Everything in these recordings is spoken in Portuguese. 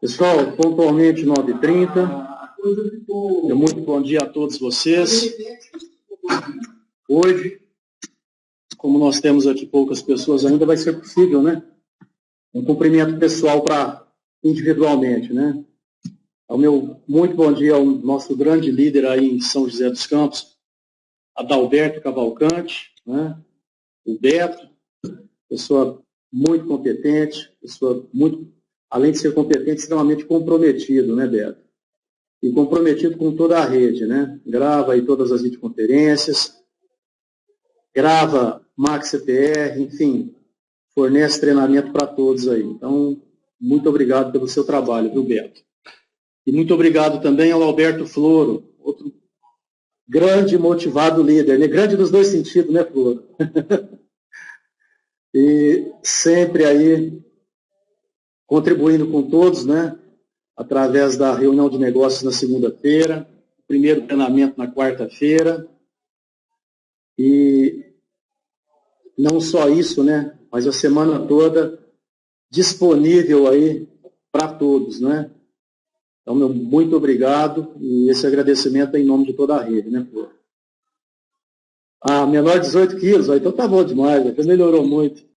Pessoal, pontualmente 9h30. Muito bom dia a todos vocês. Hoje, como nós temos aqui poucas pessoas ainda, vai ser possível, né? Um cumprimento pessoal individualmente, né? O meu muito bom dia ao nosso grande líder aí em São José dos Campos, Adalberto Cavalcante, né? O Beto, pessoa muito competente, além de ser competente, extremamente comprometido, né, Beto? E comprometido com toda a rede, né? Grava aí todas as videoconferências, grava Max CPR, enfim, fornece treinamento para todos aí. Então, muito obrigado pelo seu trabalho, viu, Beto? E muito obrigado também ao Alberto Floro, outro grande e motivado líder, né? Grande nos dois sentidos, né, Floro? E sempre aí contribuindo com todos, né? Através da reunião de negócios na segunda-feira, primeiro treinamento na quarta-feira. E não só isso, né? Mas a semana toda disponível aí para todos, né? Então, meu muito obrigado e esse agradecimento é em nome de toda a rede, né, Flor? Menor de 18 quilos, então tá bom demais, já melhorou muito.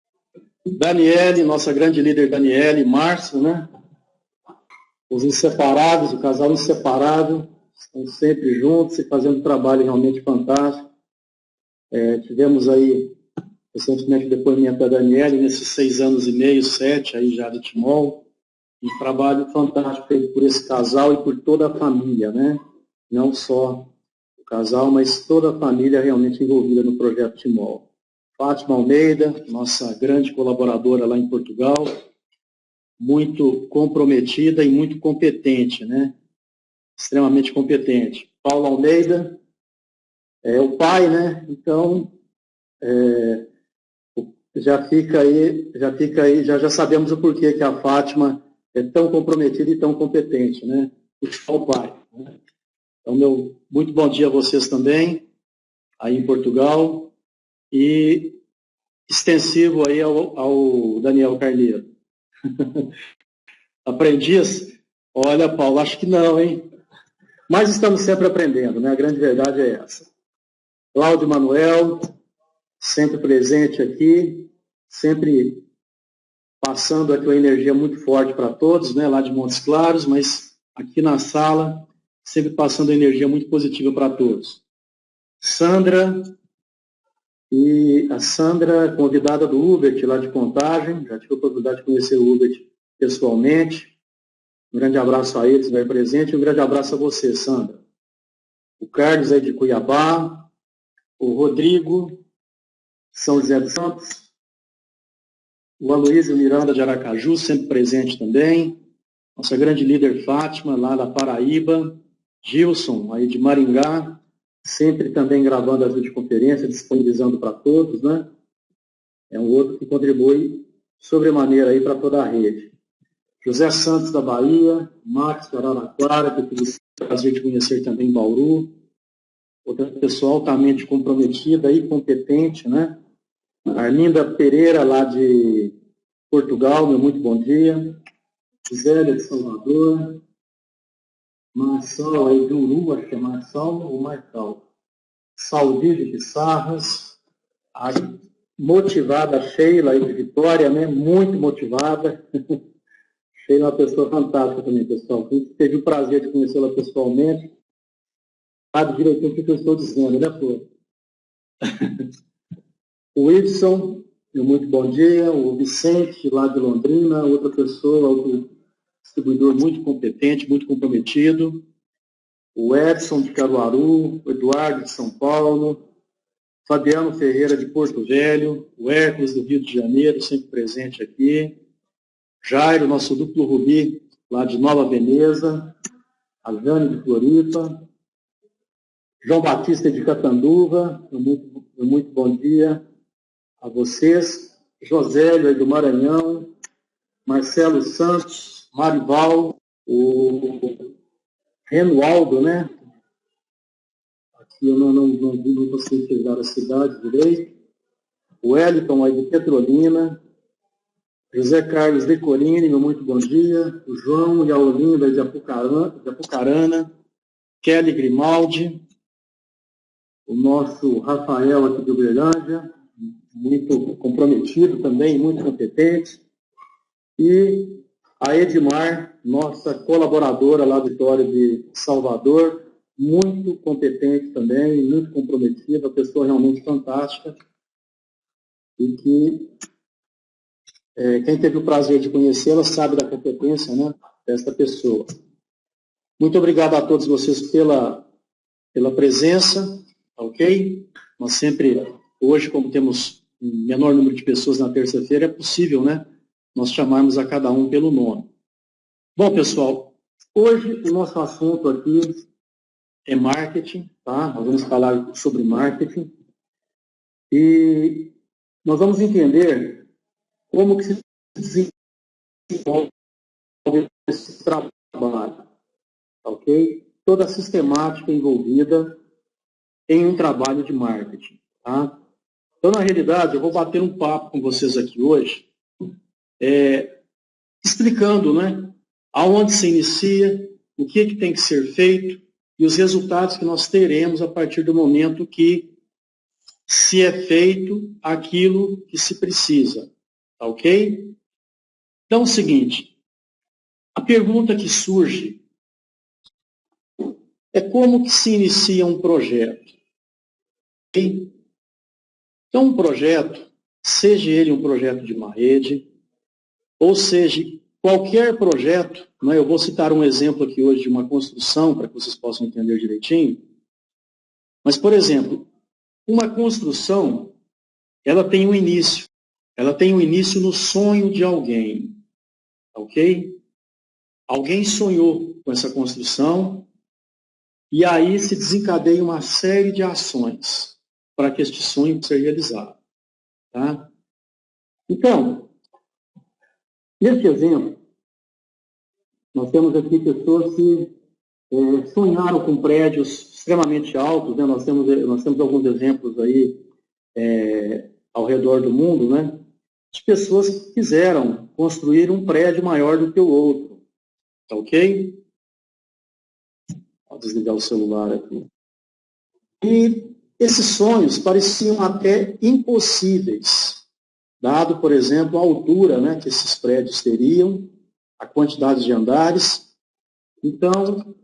Daniele, nossa grande líder Daniele, Márcio, né? Os inseparáveis, o casal inseparável, estão sempre juntos e fazendo um trabalho realmente fantástico. Tivemos aí recentemente o depoimento da Daniele, nesses 6 anos e meio, 7 aí já de Timol, um trabalho fantástico feito por esse casal e por toda a família, né? Não só o casal, mas toda a família realmente envolvida no projeto Timol. Fátima Almeida, nossa grande colaboradora lá em Portugal, muito comprometida e muito competente, né? Extremamente competente. Paulo Almeida é o pai, né? Então, já sabemos o porquê que a Fátima é tão comprometida e tão competente, né? O pai. Né? Então, meu muito bom dia a vocês também, aí em Portugal, e extensivo aí ao Daniel Carneiro. Aprendiz? Olha, Paulo, acho que não, hein? Mas estamos sempre aprendendo, né? A grande verdade é essa. Cláudio Manuel, sempre presente aqui, sempre passando aqui uma energia muito forte para todos, né? Lá de Montes Claros, mas aqui na sala, sempre passando energia muito positiva para todos. Sandra, e a Sandra, convidada do Hubert, lá de Contagem, já tive a oportunidade de conhecer o Hubert pessoalmente. Um grande abraço a eles, vai presente, e um grande abraço a você, Sandra. O Carlos aí de Cuiabá, o Rodrigo, São José dos Campos, o Aloysio Miranda de Aracaju, sempre presente também, nossa grande líder Fátima, lá da Paraíba, Gilson, aí de Maringá, sempre também gravando as videoconferências, disponibilizando para todos, né? É um outro que contribui sobremaneira aí para toda a rede. José Santos da Bahia, Max de Araraquara, que eu tive o prazer de conhecer também em Bauru, outra pessoa altamente comprometida e competente, né? Arlinda Pereira, lá de Portugal, meu muito bom dia. Zélia de Salvador. Marçal aí de Uru, acho que é Marçal ou Marcal. Saldir de Pissarras. A motivada Sheila aí de Vitória, né? Muito motivada. Sheila é uma pessoa fantástica também, pessoal. Quem teve o prazer de conhecê-la pessoalmente, sabe direitinho o que eu estou dizendo, né, Flor? O Wilson, meu muito bom dia. O Vicente, lá de Londrina, outra pessoa, outro distribuidor muito competente, muito comprometido. O Edson de Caruaru, o Eduardo de São Paulo, Fabiano Ferreira de Porto Velho, o Hércules do Rio de Janeiro, sempre presente aqui. Jairo, nosso duplo Rubi, lá de Nova Veneza. A Jane de Floripa. João Batista de Catanduva, muito bom dia a vocês. Josélio do Maranhão, Marcelo Santos, Marival, o Renualdo, né? Aqui eu não consigo pegar a cidade direito. O Wellington aí de Petrolina, José Carlos Decorini, meu muito bom dia. O João e a Olinda de Apucarana. Kelly Grimaldi. O nosso Rafael aqui de Uberlândia, muito comprometido também, muito competente. E a Edmar, nossa colaboradora lá do Vitória de Salvador, muito competente também, muito comprometida, pessoa realmente fantástica. E que quem teve o prazer de conhecê-la sabe da competência, né, desta pessoa. Muito obrigado a todos vocês pela presença, ok? Nós sempre, hoje, como temos um menor número de pessoas na terça-feira, é possível, né, nós chamarmos a cada um pelo nome. Bom, pessoal, hoje o nosso assunto aqui é marketing, tá? Nós vamos falar sobre marketing e nós vamos entender como que se desenvolve esse trabalho, ok? Toda a sistemática envolvida em um trabalho de marketing, tá? Então, na realidade, eu vou bater um papo com vocês aqui hoje, explicando, né, aonde se inicia, o que tem que ser feito e os resultados que nós teremos a partir do momento que se é feito aquilo que se precisa, tá ok? Então, é o seguinte, a pergunta que surge é como que se inicia um projeto, ok? Então, um projeto, seja ele um projeto de uma rede, ou seja, qualquer projeto, né, eu vou citar um exemplo aqui hoje de uma construção, para que vocês possam entender direitinho, mas, por exemplo, uma construção, ela tem um início no sonho de alguém, ok? Alguém sonhou com essa construção, e aí se desencadeia uma série de ações para que este sonho possa ser realizado, tá? Então, nesse exemplo, nós temos aqui pessoas que sonharam com prédios extremamente altos, né? Nós temos alguns exemplos aí ao redor do mundo, né? De pessoas que quiseram construir um prédio maior do que o outro, tá ok? Vou desligar o celular aqui. E esses sonhos pareciam até impossíveis, dado, por exemplo, a altura, né, que esses prédios teriam, a quantidade de andares. Então,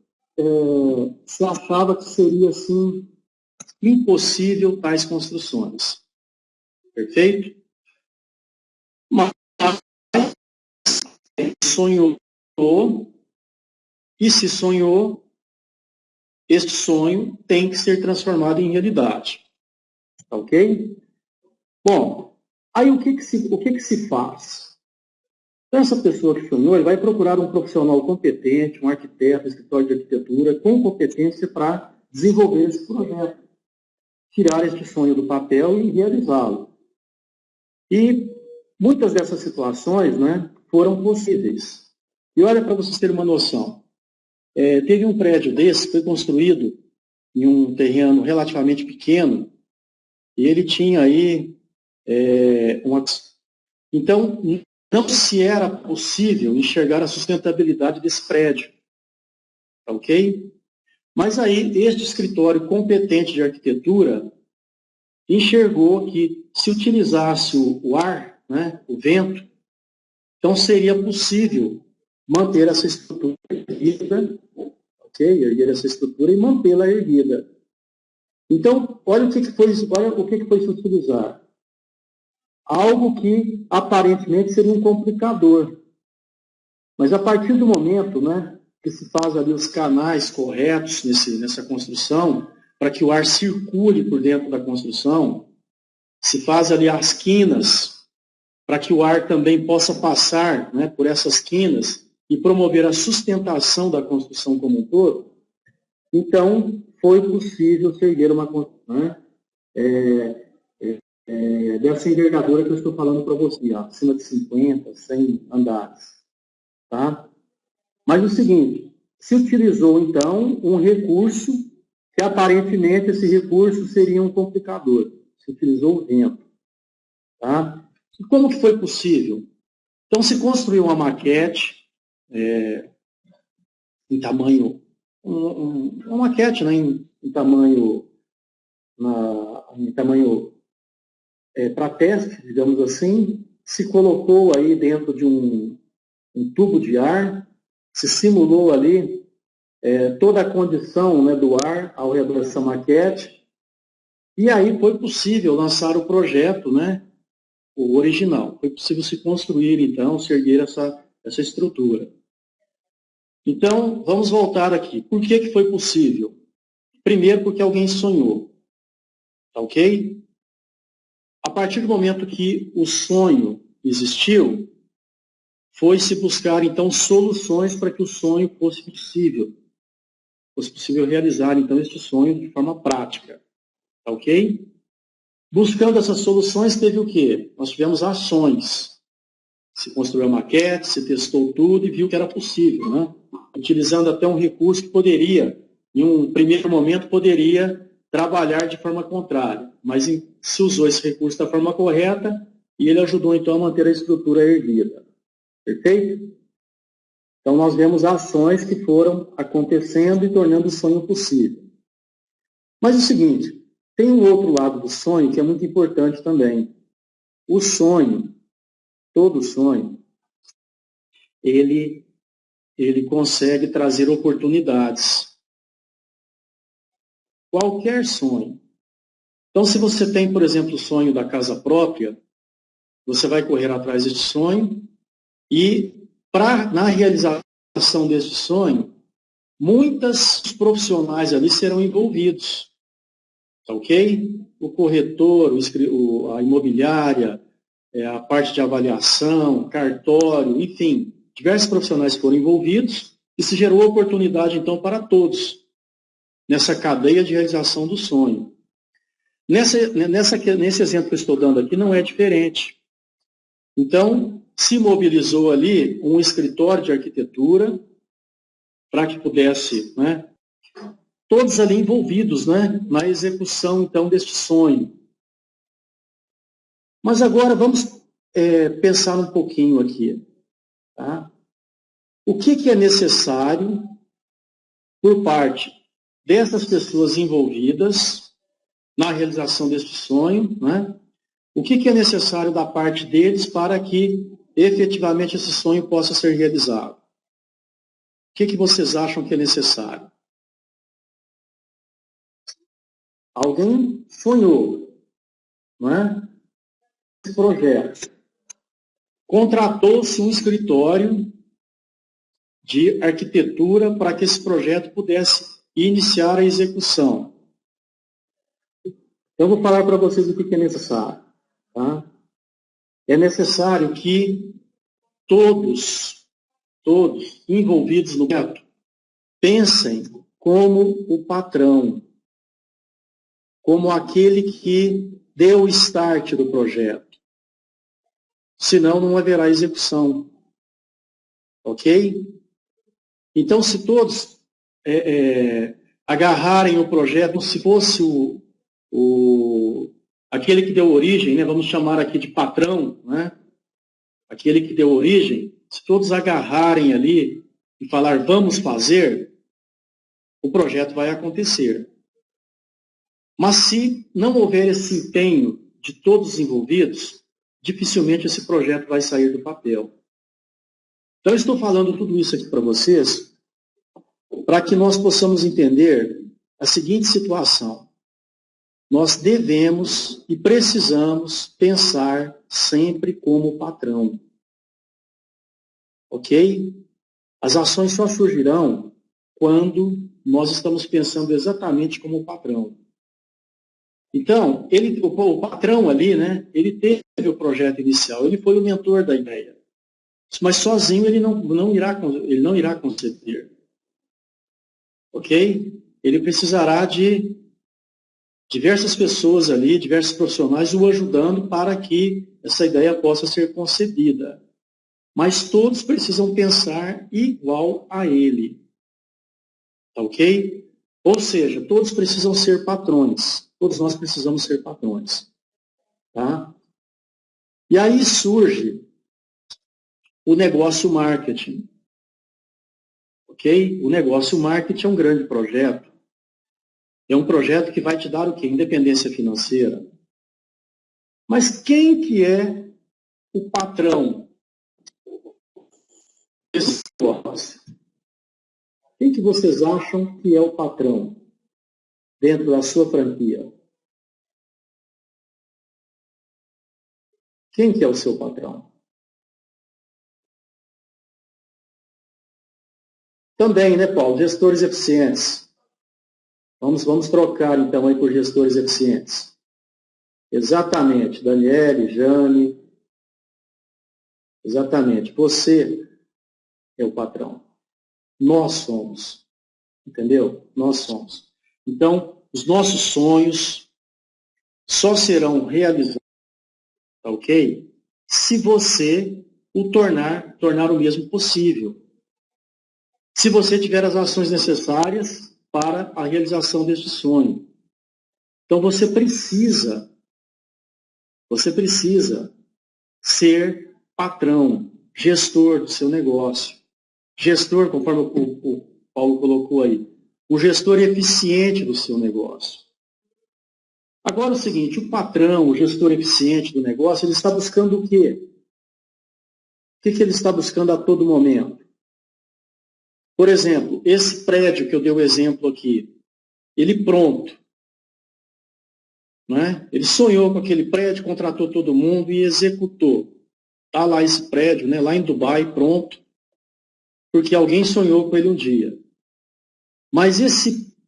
se achava que seria, assim, impossível tais construções. Perfeito? Mas sonhou, e se sonhou, este sonho tem que ser transformado em realidade. Ok? Bom, aí o que se faz? Então, essa pessoa que sonhou, ele vai procurar um profissional competente, um arquiteto, um escritório de arquitetura, com competência para desenvolver esse projeto, tirar este sonho do papel e realizá-lo. E muitas dessas situações, né, foram possíveis. E olha, para vocês terem uma noção, teve um prédio desse que foi construído em um terreno relativamente pequeno, e ele tinha aí Então, não se era possível enxergar a sustentabilidade desse prédio, ok? Mas aí, este escritório competente de arquitetura enxergou que se utilizasse o ar, né, o vento, então seria possível manter essa estrutura erguida, ok? Erguer essa estrutura e mantê-la erguida. Então, olha o que foi se utilizar. Algo que aparentemente seria um complicador. Mas a partir do momento, né, que se faz ali os canais corretos nessa construção, para que o ar circule por dentro da construção, se faz ali as quinas, para que o ar também possa passar, né, por essas quinas e promover a sustentação da construção como um todo, então foi possível se erguer uma construção, né, dessa envergadura que eu estou falando para você, acima de 50, 100 andares. Tá? Mas o seguinte, se utilizou então um recurso que aparentemente esse recurso seria um complicador. Se utilizou o vento. Tá? E como que foi possível? Então, se construiu uma maquete em tamanho, uma maquete, né, em tamanho para teste, digamos assim, se colocou aí dentro de um tubo de ar, se simulou ali toda a condição, né, do ar ao redor dessa maquete, e aí foi possível lançar o projeto, né, o original. Foi possível se construir, então, se erguer essa estrutura. Então, vamos voltar aqui. Por que foi possível? Primeiro, porque alguém sonhou. Tá ok? A partir do momento que o sonho existiu, foi-se buscar, então, soluções para que o sonho fosse possível. Fosse possível realizar, então, este sonho de forma prática. Tá ok? Buscando essas soluções, teve o quê? Nós tivemos ações. Se construiu a maquete, se testou tudo e viu que era possível, né? Utilizando até um recurso que poderia, em um primeiro momento, poderia trabalhar de forma contrária. Mas se usou esse recurso da forma correta e ele ajudou, então, a manter a estrutura erguida. Perfeito? Então, nós vemos ações que foram acontecendo e tornando o sonho possível. Mas é o seguinte, tem um outro lado do sonho que é muito importante também. O sonho, todo sonho, ele consegue trazer oportunidades. Qualquer sonho. Então, se você tem, por exemplo, o sonho da casa própria, você vai correr atrás desse sonho e, na realização desse sonho, muitos profissionais ali serão envolvidos. Tá ok? O corretor, a imobiliária, a parte de avaliação, cartório, enfim, diversos profissionais foram envolvidos e se gerou oportunidade, então, para todos nessa cadeia de realização do sonho. Nesse exemplo que eu estou dando aqui, não é diferente. Então, se mobilizou ali um escritório de arquitetura para que pudesse, né, todos ali envolvidos, né, na execução, então, deste sonho. Mas agora vamos pensar um pouquinho aqui. Tá? O que é necessário por parte dessas pessoas envolvidas na realização deste sonho, né? O que é necessário da parte deles para que efetivamente esse sonho possa ser realizado? O que vocês acham que é necessário? Alguém sonhou, não é? Esse projeto. Contratou-se um escritório de arquitetura para que esse projeto pudesse iniciar a execução. Eu vou falar para vocês o que é necessário. Tá? É necessário que todos envolvidos no projeto pensem como o patrão, como aquele que deu o start do projeto. Senão não haverá execução. Ok? Então, se todos agarrarem o projeto, como se fosse aquele que deu origem, né, vamos chamar aqui de patrão, né, aquele que deu origem, se todos agarrarem ali e falar vamos fazer, o projeto vai acontecer. Mas se não houver esse empenho de todos os envolvidos, dificilmente esse projeto vai sair do papel. Então, eu estou falando tudo isso aqui para vocês, para que nós possamos entender a seguinte situação. Nós devemos e precisamos pensar sempre como patrão. Ok? As ações só surgirão quando nós estamos pensando exatamente como patrão. Então, o patrão ali, né, ele teve o projeto inicial, ele foi o mentor da ideia. Mas sozinho ele não irá conceber. Ok? Ele precisará de diversas pessoas ali, diversos profissionais o ajudando para que essa ideia possa ser concebida. Mas todos precisam pensar igual a ele. Tá ok? Ou seja, todos precisam ser patrões. Todos nós precisamos ser patrões. Tá? E aí surge o negócio marketing. Ok? O negócio marketing é um grande projeto. É um projeto que vai te dar o quê? Independência financeira. Mas quem que é o patrão desse negócio? Quem que vocês acham que é o patrão dentro da sua franquia? Quem que é o seu patrão? Também, né, Paulo? Gestores eficientes. Vamos trocar, então, aí por gestores eficientes. Exatamente. Daniele, Jane. Exatamente. Você é o patrão. Nós somos. Entendeu? Nós somos. Então, os nossos sonhos só serão realizados, tá ok? Se você o tornar o mesmo possível. Se você tiver as ações necessárias para a realização deste sonho. Então, você precisa ser patrão, gestor do seu negócio. Gestor, conforme o Paulo colocou aí, o gestor eficiente do seu negócio. Agora, o seguinte, o patrão, o gestor eficiente do negócio, ele está buscando o quê? O que ele está buscando a todo momento? Por exemplo, esse prédio que eu dei o exemplo aqui, ele pronto. Né? Ele sonhou com aquele prédio, contratou todo mundo e executou. Está lá esse prédio, né, lá em Dubai, pronto, porque alguém sonhou com ele um dia. Mas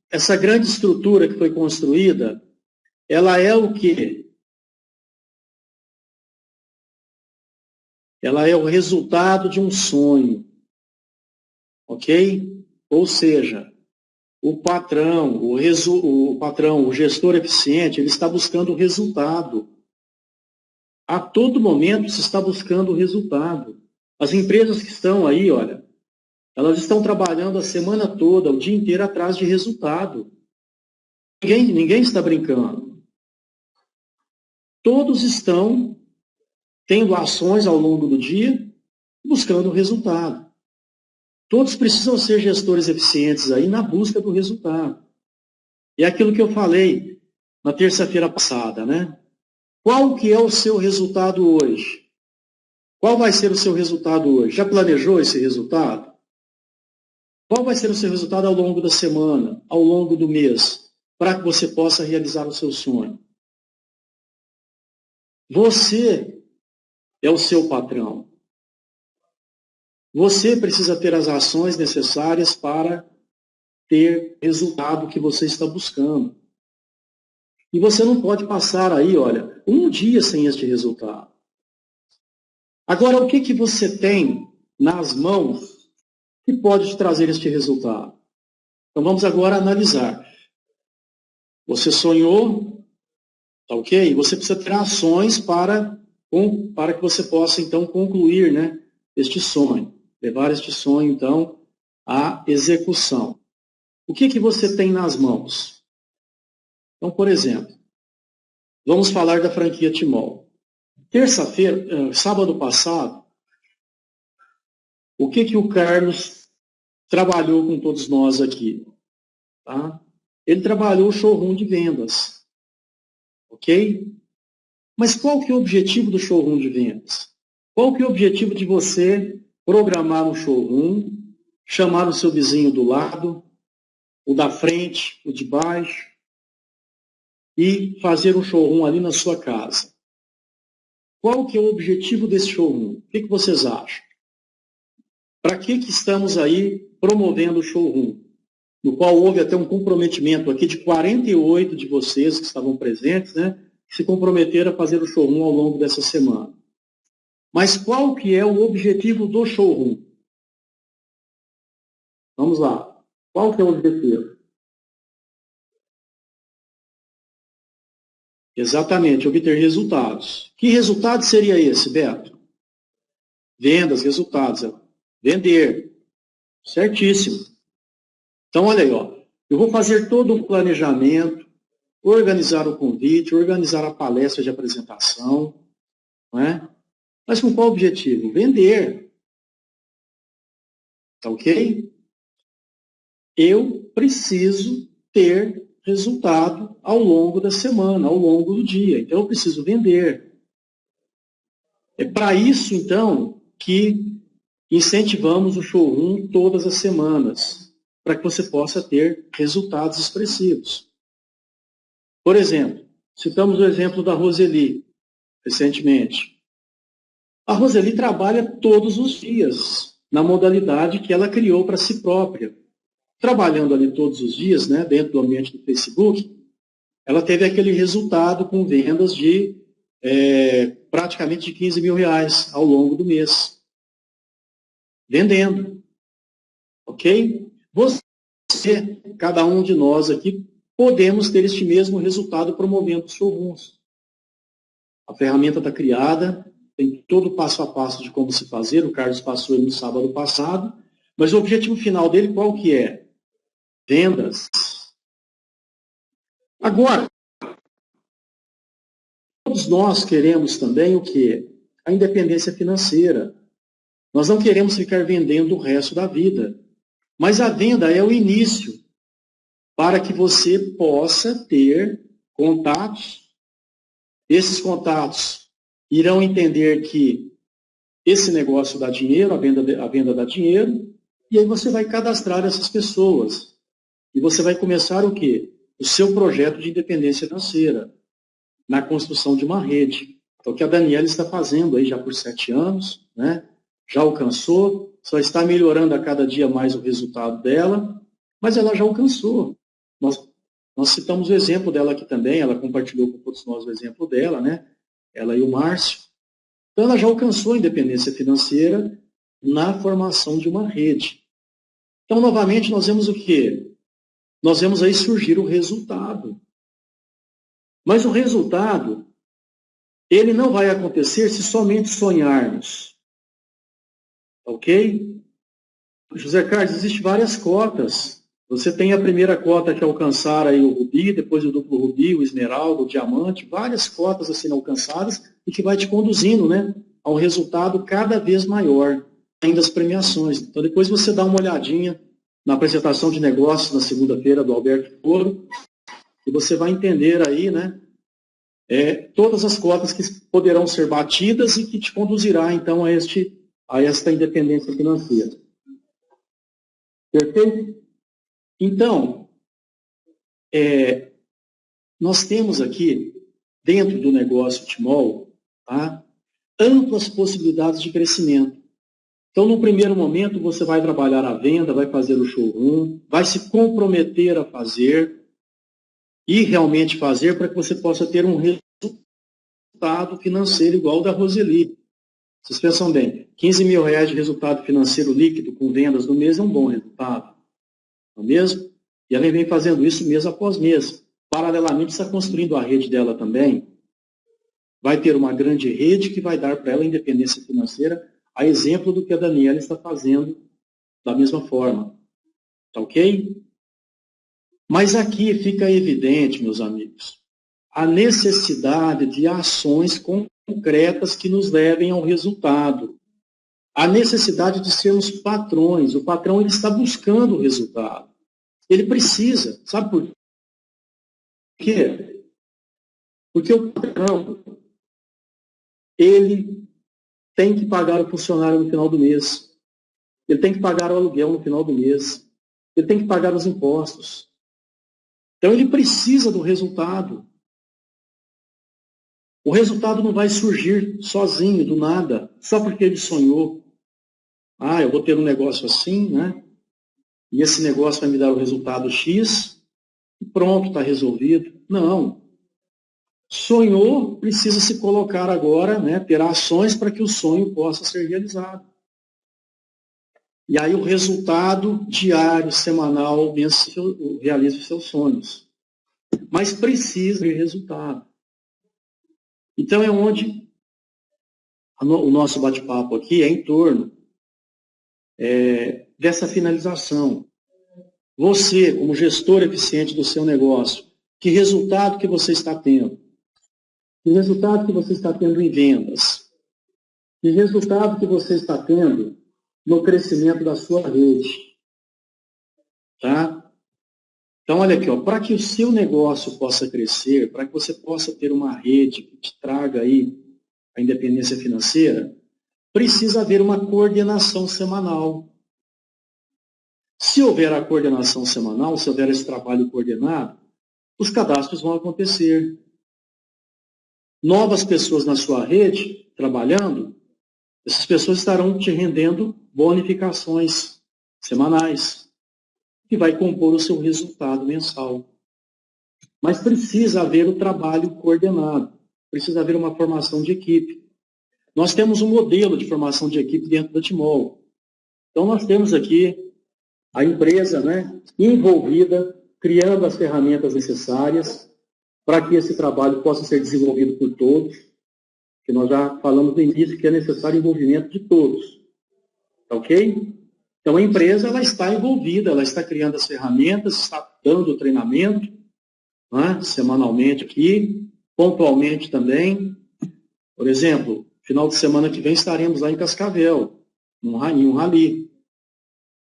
essa grande estrutura que foi construída, ela é o quê? Ela é o resultado de um sonho. Ok? Ou seja, o patrão, o gestor eficiente, ele está buscando o resultado. A todo momento se está buscando o resultado. As empresas que estão aí, olha, elas estão trabalhando a semana toda, o dia inteiro atrás de resultado. Ninguém está brincando. Todos estão tendo ações ao longo do dia, buscando o resultado. Todos precisam ser gestores eficientes aí na busca do resultado. É aquilo que eu falei na terça-feira passada, né? Qual que é o seu resultado hoje? Qual vai ser o seu resultado hoje? Já planejou esse resultado? Qual vai ser o seu resultado ao longo da semana, ao longo do mês, para que você possa realizar o seu sonho? Você é o seu patrão. Você precisa ter as ações necessárias para ter o resultado que você está buscando. E você não pode passar aí, olha, um dia sem este resultado. Agora, o que você tem nas mãos que pode te trazer este resultado? Então, vamos agora analisar. Você sonhou, tá ok? Você precisa ter ações para que você possa, então, concluir, né, este sonho. Levar este sonho, então, à execução. O que você tem nas mãos? Então, por exemplo, vamos falar da franquia Timol. Terça-feira, sábado passado, o que o Carlos trabalhou com todos nós aqui? Tá? Ele trabalhou o showroom de vendas. Ok? Mas qual que é o objetivo do showroom de vendas? Qual que é o objetivo de você programar um showroom, chamar o seu vizinho do lado, o da frente, o de baixo, e fazer um showroom ali na sua casa? Qual que é o objetivo desse showroom? O que vocês acham? Para que estamos aí promovendo o showroom? No qual houve até um comprometimento aqui de 48 de vocês que estavam presentes, né, que se comprometeram a fazer o showroom ao longo dessa semana. Mas qual que é o objetivo do showroom? Vamos lá. Qual que é o objetivo? Exatamente, obter resultados. Que resultado seria esse, Beto? Vendas, resultados. Vender. Certíssimo. Então, olha aí, ó. Eu vou fazer todo um planejamento, organizar o convite, organizar a palestra de apresentação, não é? Mas com qual objetivo? Vender. Tá ok? Eu preciso ter resultado ao longo da semana, ao longo do dia. Então, eu preciso vender. É para isso, então, que incentivamos o showroom todas as semanas, para que você possa ter resultados expressivos. Por exemplo, citamos o exemplo da Roseli, recentemente. A Roseli trabalha todos os dias, na modalidade que ela criou para si própria. Trabalhando ali todos os dias, né, dentro do ambiente do Facebook, ela teve aquele resultado com vendas de praticamente de 15 mil reais ao longo do mês. Vendendo. Ok? Você, cada um de nós aqui, podemos ter este mesmo resultado promovendo os showrooms. A ferramenta está criada, tem todo o passo a passo de como se fazer, o Carlos passou no sábado passado, mas o objetivo final dele qual que é? Vendas. Agora, todos nós queremos também o quê? A independência financeira. Nós não queremos ficar vendendo o resto da vida. Mas a venda é o início para que você possa ter contatos. Esses contatos irão entender que esse negócio dá dinheiro, a venda dá dinheiro, e aí você vai cadastrar essas pessoas. E você vai começar o quê? O seu projeto de independência financeira, na construção de uma rede. Então, o que a Daniela está fazendo aí já por 7 anos, né? Já alcançou, só está melhorando a cada dia mais o resultado dela, mas ela já alcançou. Nós citamos o exemplo dela aqui também, ela compartilhou com todos nós o exemplo dela, né? Ela e o Márcio. Então, ela já alcançou a independência financeira na formação de uma rede. Então, novamente, nós vemos o quê? Nós vemos aí surgir o resultado. Mas o resultado, ele não vai acontecer se somente sonharmos. Ok? José Carlos, existem várias cotas. Você tem a primeira cota que alcançar aí o rubi, depois o duplo rubi, o esmeralda, o diamante, várias cotas assim alcançadas e que vai te conduzindo, né, a um resultado cada vez maior, além das premiações. Então depois você dá uma olhadinha na apresentação de negócios na segunda-feira do Alberto Toro e você vai entender aí, né, todas as cotas que poderão ser batidas e que te conduzirá então a esta independência financeira. Perfeito? Então, nós temos aqui, dentro do negócio Timol, tá, amplas possibilidades de crescimento. Então, no primeiro momento, você vai trabalhar a venda, vai fazer o showroom, vai se comprometer a fazer e realmente fazer para que você possa ter um resultado financeiro igual ao da Roseli. Vocês pensam bem, 15 mil reais de resultado financeiro líquido com vendas no mês é um bom resultado. Não é mesmo? E ela vem fazendo isso mês após mês. Paralelamente, está construindo a rede dela também. Vai ter uma grande rede que vai dar para ela independência financeira, a exemplo do que a Daniela está fazendo da mesma forma. Tá ok? Mas aqui fica evidente, meus amigos, a necessidade de ações concretas que nos levem ao resultado. A necessidade de sermos patrões. O patrão ele está buscando o resultado. Ele precisa. Sabe por quê? Porque o patrão ele tem que pagar o funcionário no final do mês. Ele tem que pagar o aluguel no final do mês. Ele tem que pagar os impostos. Então, ele precisa do resultado. O resultado não vai surgir sozinho, do nada, só porque ele sonhou. Ah, eu vou ter um negócio assim, né? E esse negócio vai me dar o resultado X e pronto, está resolvido. Não. Sonhou, precisa se colocar agora, né? Ter ações para que o sonho possa ser realizado. E aí o resultado diário, semanal, mensal, realiza os seus sonhos. Mas precisa de resultado. Então é onde o nosso bate-papo aqui é em torno dessa finalização. Você, como gestor eficiente do seu negócio, que resultado que você está tendo? Que resultado que você está tendo em vendas? Que resultado que você está tendo no crescimento da sua rede. Tá? Então, olha aqui, para que o seu negócio possa crescer, para que você possa ter uma rede que te traga aí a independência financeira, precisa haver uma coordenação semanal. Se houver a coordenação semanal, se houver esse trabalho coordenado, os cadastros vão acontecer. Novas pessoas na sua rede, trabalhando, essas pessoas estarão te rendendo bonificações semanais, que vai compor o seu resultado mensal. Mas precisa haver o trabalho coordenado, precisa haver uma formação de equipe. Nós temos um modelo de formação de equipe dentro da Timol. Então, nós temos aqui a empresa, né, envolvida, criando as ferramentas necessárias para que esse trabalho possa ser desenvolvido por todos, que nós já falamos no início que é necessário o envolvimento de todos. Tá ok? Então, a empresa ela está envolvida, ela está criando as ferramentas, está dando o treinamento, né, semanalmente aqui, pontualmente também. Por exemplo, final de semana que vem estaremos lá em Cascavel, em um rally.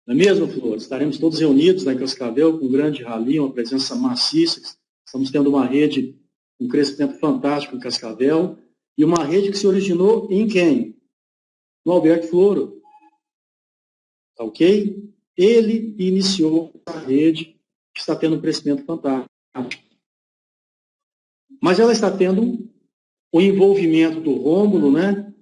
Não é mesmo, Flor? Estaremos todos reunidos lá em Cascavel com um grande rally, uma presença maciça. Estamos tendo uma rede, um crescimento fantástico em Cascavel, e uma rede que se originou em quem? No Alberto Floro. Tá ok? Ele iniciou a rede que está tendo um crescimento fantástico. Mas ela está tendo o envolvimento do Rômulo, né?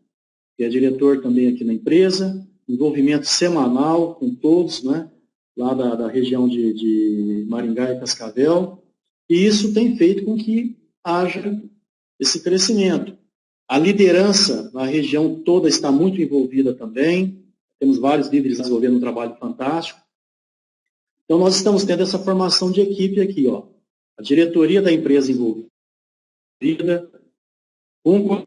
Que é diretor também aqui na empresa, envolvimento semanal com todos, né? Lá da região de Maringá e Cascavel. E isso tem feito com que haja esse crescimento. A liderança na região toda está muito envolvida também. Temos vários líderes desenvolvendo um trabalho fantástico. Então, nós estamos tendo essa formação de equipe aqui, ó. A diretoria da empresa envolvida, um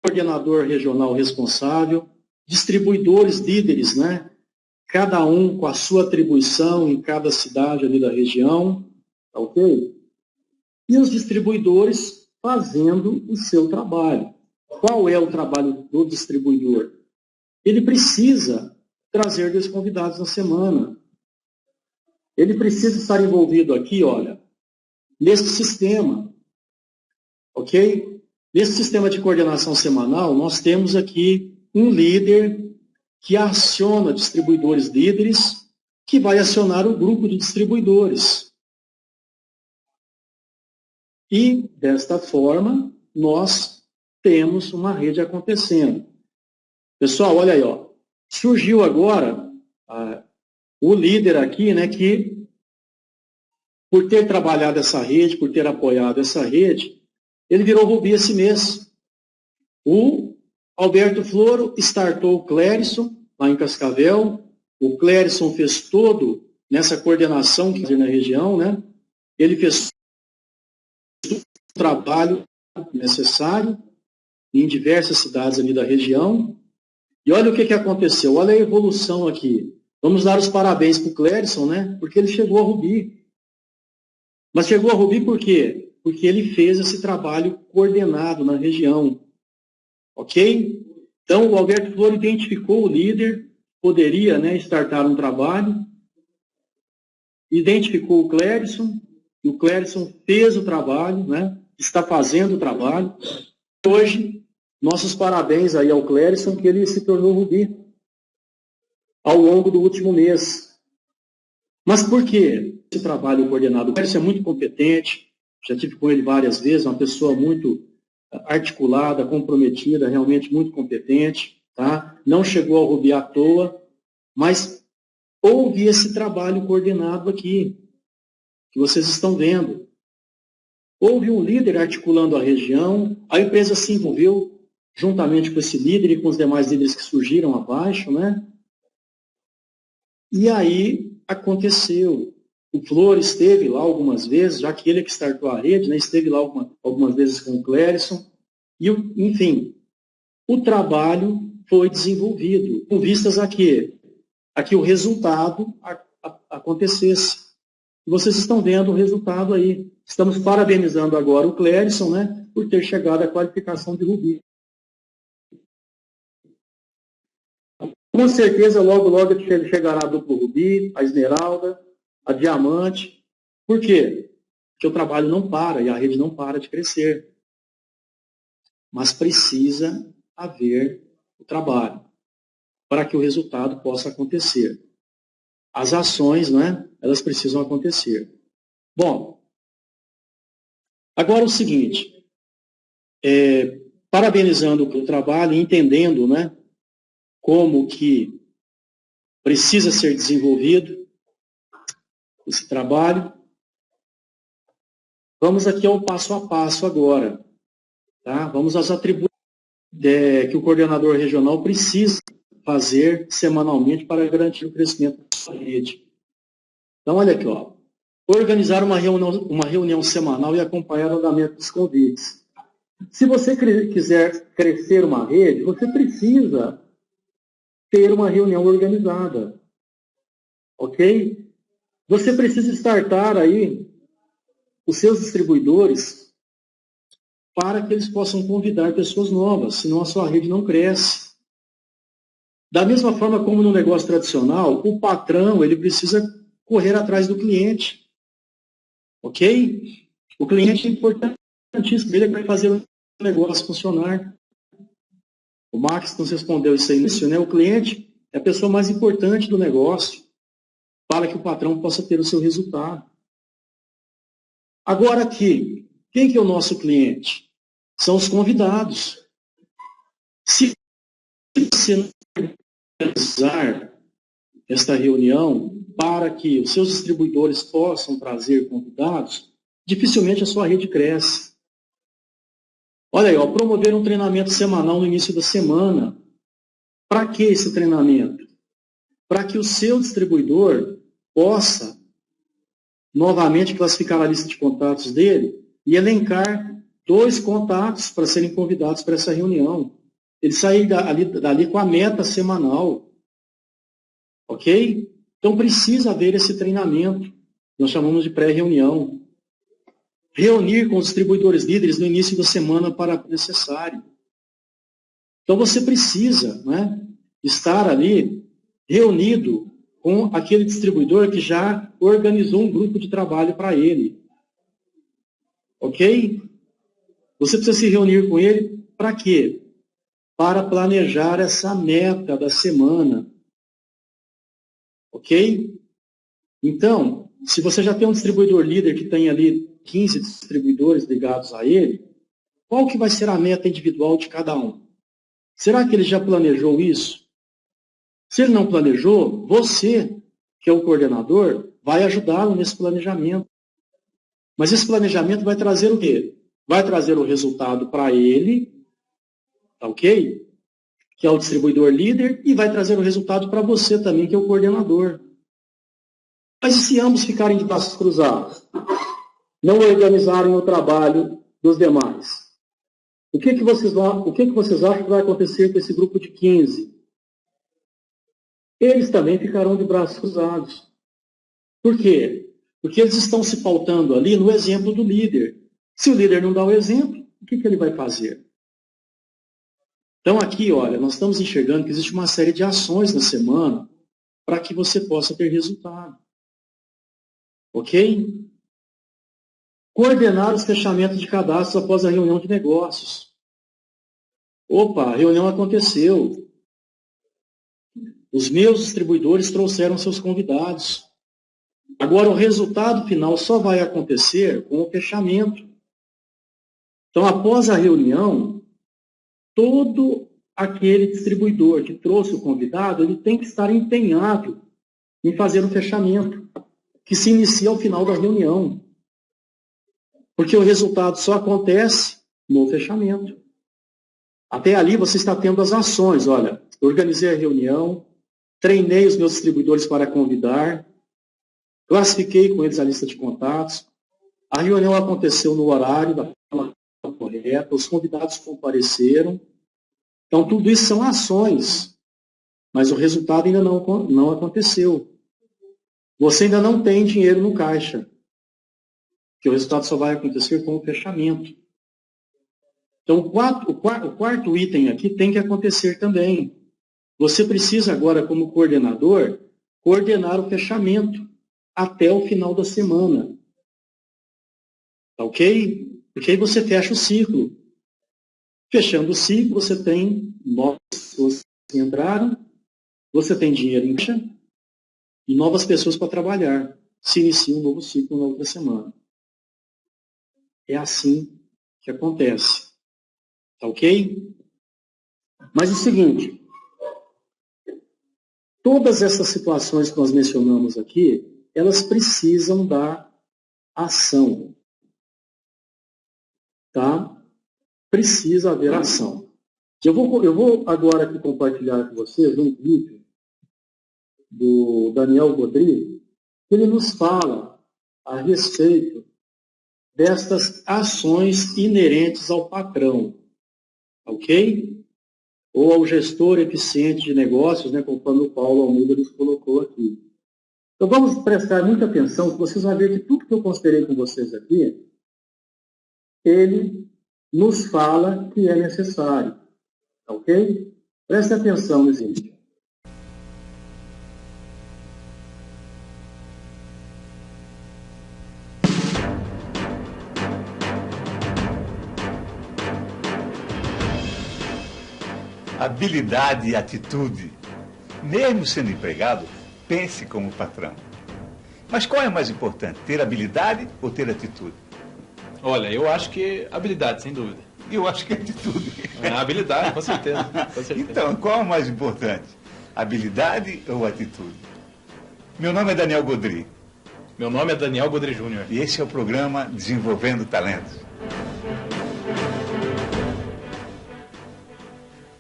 coordenador regional responsável, distribuidores líderes, né? Cada um com a sua atribuição em cada cidade ali da região, tá ok? E os distribuidores fazendo o seu trabalho. Qual é o trabalho do distribuidor? Ele precisa trazer 2 convidados na semana. Ele precisa estar envolvido aqui, olha, nesse sistema, ok? Nesse sistema de coordenação semanal, nós temos aqui um líder que aciona distribuidores líderes, que vai acionar o grupo de distribuidores. E, desta forma, nós temos uma rede acontecendo. Pessoal, olha aí, ó. Surgiu agora o líder aqui, né, que, por ter trabalhado essa rede, por ter apoiado essa rede, ele virou Rubi esse mês. O Alberto Floro startou o Clérison, lá em Cascavel. O Clérison fez todo nessa coordenação que tem na região, né? Ele fez o trabalho necessário em diversas cidades ali da região. E olha o que aconteceu, olha a evolução aqui. Vamos dar os parabéns para o Clérison, né? Porque ele chegou a Rubi. Mas chegou a Rubi por quê? Porque ele fez esse trabalho coordenado na região. Ok? Então, o Alberto Floro identificou o líder, poderia, né, startar um trabalho, identificou o Clérison, e o Clérison fez o trabalho, né, está fazendo o trabalho. Hoje, nossos parabéns aí ao Clérison, que ele se tornou Rubi ao longo do último mês. Mas por quê esse trabalho coordenado? O Clérison é muito competente, já tive com ele várias vezes, uma pessoa muito articulada, comprometida, realmente muito competente, tá? Não chegou ao Rubi à toa, mas houve esse trabalho coordenado aqui, que vocês estão vendo. Houve um líder articulando a região, a empresa se envolveu juntamente com esse líder e com os demais líderes que surgiram abaixo, né? E aí aconteceu. O Flor esteve lá algumas vezes, já que ele é que startou a rede, né? Esteve lá algumas vezes com o Clérison. E, enfim, o trabalho foi desenvolvido, com vistas a que o resultado acontecesse. E vocês estão vendo o resultado aí. Estamos parabenizando agora o Clérison, né, por ter chegado à qualificação de Rubi. Com certeza, logo, logo chegará a duplo rubi, a esmeralda, a diamante. Por quê? Porque o trabalho não para e a rede não para de crescer. Mas precisa haver o trabalho para que o resultado possa acontecer. As ações, né, elas precisam acontecer. Bom, agora o seguinte, parabenizando o trabalho, entendendo, né, como que precisa ser desenvolvido esse trabalho, vamos aqui ao passo a passo agora. Tá? Vamos às atribuições que o coordenador regional precisa fazer semanalmente para garantir o crescimento da rede. Então, olha aqui, ó. Organizar uma reunião semanal e acompanhar o andamento dos convites. Se você quiser crescer uma rede, você precisa ter uma reunião organizada. Ok? Você precisa startar aí os seus distribuidores para que eles possam convidar pessoas novas, senão a sua rede não cresce. Da mesma forma como no negócio tradicional, o patrão ele precisa correr atrás do cliente. Ok? O cliente é importantíssimo, ele é que vai fazer o negócio funcionar. O Max nos respondeu isso aí no início, né? O cliente é a pessoa mais importante do negócio para que o patrão possa ter o seu resultado. Agora aqui, quem que é o nosso cliente? São os convidados. Se você não realizar esta reunião para que os seus distribuidores possam trazer convidados, dificilmente a sua rede cresce. Olha aí, ó, promover um treinamento semanal no início da semana. Para que esse treinamento? Para que o seu distribuidor possa novamente classificar a lista de contatos dele e elencar 2 contatos para serem convidados para essa reunião. Ele sair dali com a meta semanal. Ok? Então precisa haver esse treinamento. Nós chamamos de pré-reunião. Reunir com os distribuidores líderes no início da semana para necessário. Então você precisa, né, estar ali reunido com aquele distribuidor que já organizou um grupo de trabalho para ele. Ok? Você precisa se reunir com ele para quê? Para planejar essa meta da semana. Ok? Então, se você já tem um distribuidor líder que tem ali 15 distribuidores ligados a ele, qual que vai ser a meta individual de cada um? Será que ele já planejou isso? Se ele não planejou, você, que é o coordenador, vai ajudá-lo nesse planejamento. Mas esse planejamento vai trazer o quê? Vai trazer o resultado para ele, tá ok? Que é o distribuidor líder, e vai trazer o resultado para você também, que é o coordenador. Mas e se ambos ficarem de braços cruzados? Não organizarem o trabalho dos demais? O que vocês acham que vai acontecer com esse grupo de 15? Eles também ficarão de braços cruzados. Por quê? Porque eles estão se pautando ali no exemplo do líder. Se o líder não dá o exemplo, o que ele vai fazer? Então aqui, olha, nós estamos enxergando que existe uma série de ações na semana para que você possa ter resultado. Ok? Coordenar os fechamentos de cadastros após a reunião de negócios. Opa, a reunião aconteceu. Os meus distribuidores trouxeram seus convidados. Agora, o resultado final só vai acontecer com o fechamento. Então, após a reunião, todo aquele distribuidor que trouxe o convidado, ele tem que estar empenhado em fazer o fechamento, que se inicia ao final da reunião. Porque o resultado só acontece no fechamento. Até ali você está tendo as ações. Olha, organizei a reunião, treinei os meus distribuidores para convidar, classifiquei com eles a lista de contatos, a reunião aconteceu no horário da forma correta, os convidados compareceram. Então, tudo isso são ações, mas o resultado ainda não aconteceu. Você ainda não tem dinheiro no caixa, que o resultado só vai acontecer com o fechamento. Então, o quarto item aqui tem que acontecer também. Você precisa agora, como coordenador, coordenar o fechamento até o final da semana. Tá ok? Porque aí você fecha o ciclo. Fechando o ciclo, você tem novas pessoas que entraram, você tem dinheiro em caixa e novas pessoas para trabalhar. Se inicia um novo ciclo na outra semana. É assim que acontece. Tá ok? Mas é o seguinte, todas essas situações que nós mencionamos aqui, elas precisam da ação. Tá? Precisa haver ação. Eu vou agora aqui compartilhar com vocês um vídeo do Daniel Godry, que ele nos fala a respeito destas ações inerentes ao patrão, ok? Ou ao gestor eficiente de negócios, né, conforme o Paulo Almeida nos colocou aqui. Então vamos prestar muita atenção, que vocês vão ver que tudo que eu considerei com vocês aqui, ele nos fala que é necessário, ok? Preste atenção nesse vídeo. Habilidade e atitude. Mesmo sendo empregado, pense como patrão. Mas qual é mais importante, ter habilidade ou ter atitude? Olha, eu acho que habilidade, sem dúvida. Eu acho que é atitude. Habilidade, com certeza. Então, qual é o mais importante, habilidade ou atitude? Meu nome é Daniel Godry. Meu nome é Daniel Godry Júnior. E esse é o programa Desenvolvendo Talentos.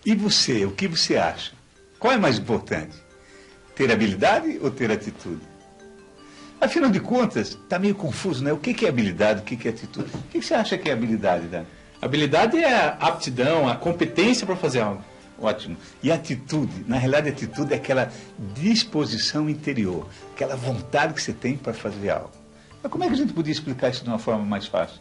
E você, o que você acha? Qual é mais importante? Ter habilidade ou ter atitude? Afinal de contas, está meio confuso, né? O que é habilidade, o que é atitude? O que você acha que é habilidade, Dani? Habilidade é a aptidão, a competência para fazer algo. Ótimo. E atitude? Na realidade, atitude é aquela disposição interior, aquela vontade que você tem para fazer algo. Mas como é que a gente podia explicar isso de uma forma mais fácil?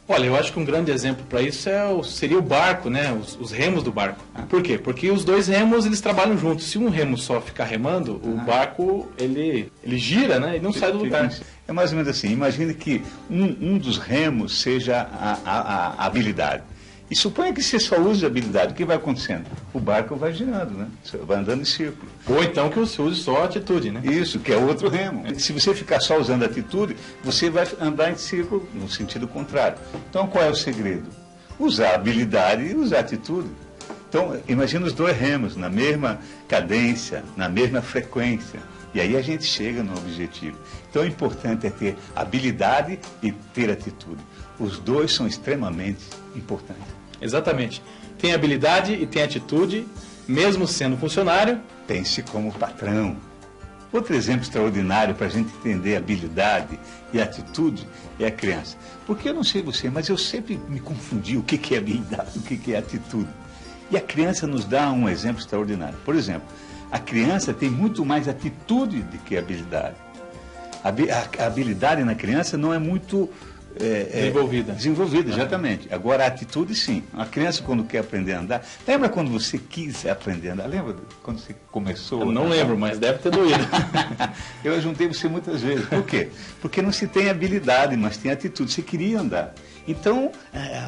Olha, eu acho que um grande exemplo para isso seria o barco, né? Os remos do barco. Por quê? Porque os dois remos, eles trabalham juntos. Se um remo só ficar remando, o barco, ele gira, né? E não sai do lugar. É mais ou menos assim. Imagine que um dos remos seja a habilidade. E suponha que você só use a habilidade. O que vai acontecendo? O barco vai girando, né? Vai andando em círculo. Ou então que você use só a atitude, né? Isso, que é outro remo. Se você ficar só usando a atitude, você vai andar em círculo no sentido contrário. Então, qual é o segredo? Usar a habilidade e usar a atitude. Então, imagina os dois remos na mesma cadência, na mesma frequência. E aí a gente chega no objetivo. Então, o importante é ter habilidade e ter atitude. Os dois são extremamente importantes. Exatamente. Tem habilidade e tem atitude, mesmo sendo funcionário. Pense como patrão. Outro exemplo extraordinário para a gente entender habilidade e atitude é a criança. Porque eu não sei você, mas eu sempre me confundi o que é habilidade, o que é atitude. E a criança nos dá um exemplo extraordinário. Por exemplo, a criança tem muito mais atitude do que habilidade. A habilidade na criança não é muito... Desenvolvida, exatamente. Agora, a atitude, sim. A criança, quando quer aprender a andar... Lembra quando você quis aprender a andar? Lembra quando você começou? Eu não lembro, mas deve ter doído. Eu juntei você muitas vezes. Por quê? Porque não se tem habilidade, mas tem atitude. Você queria andar. Então,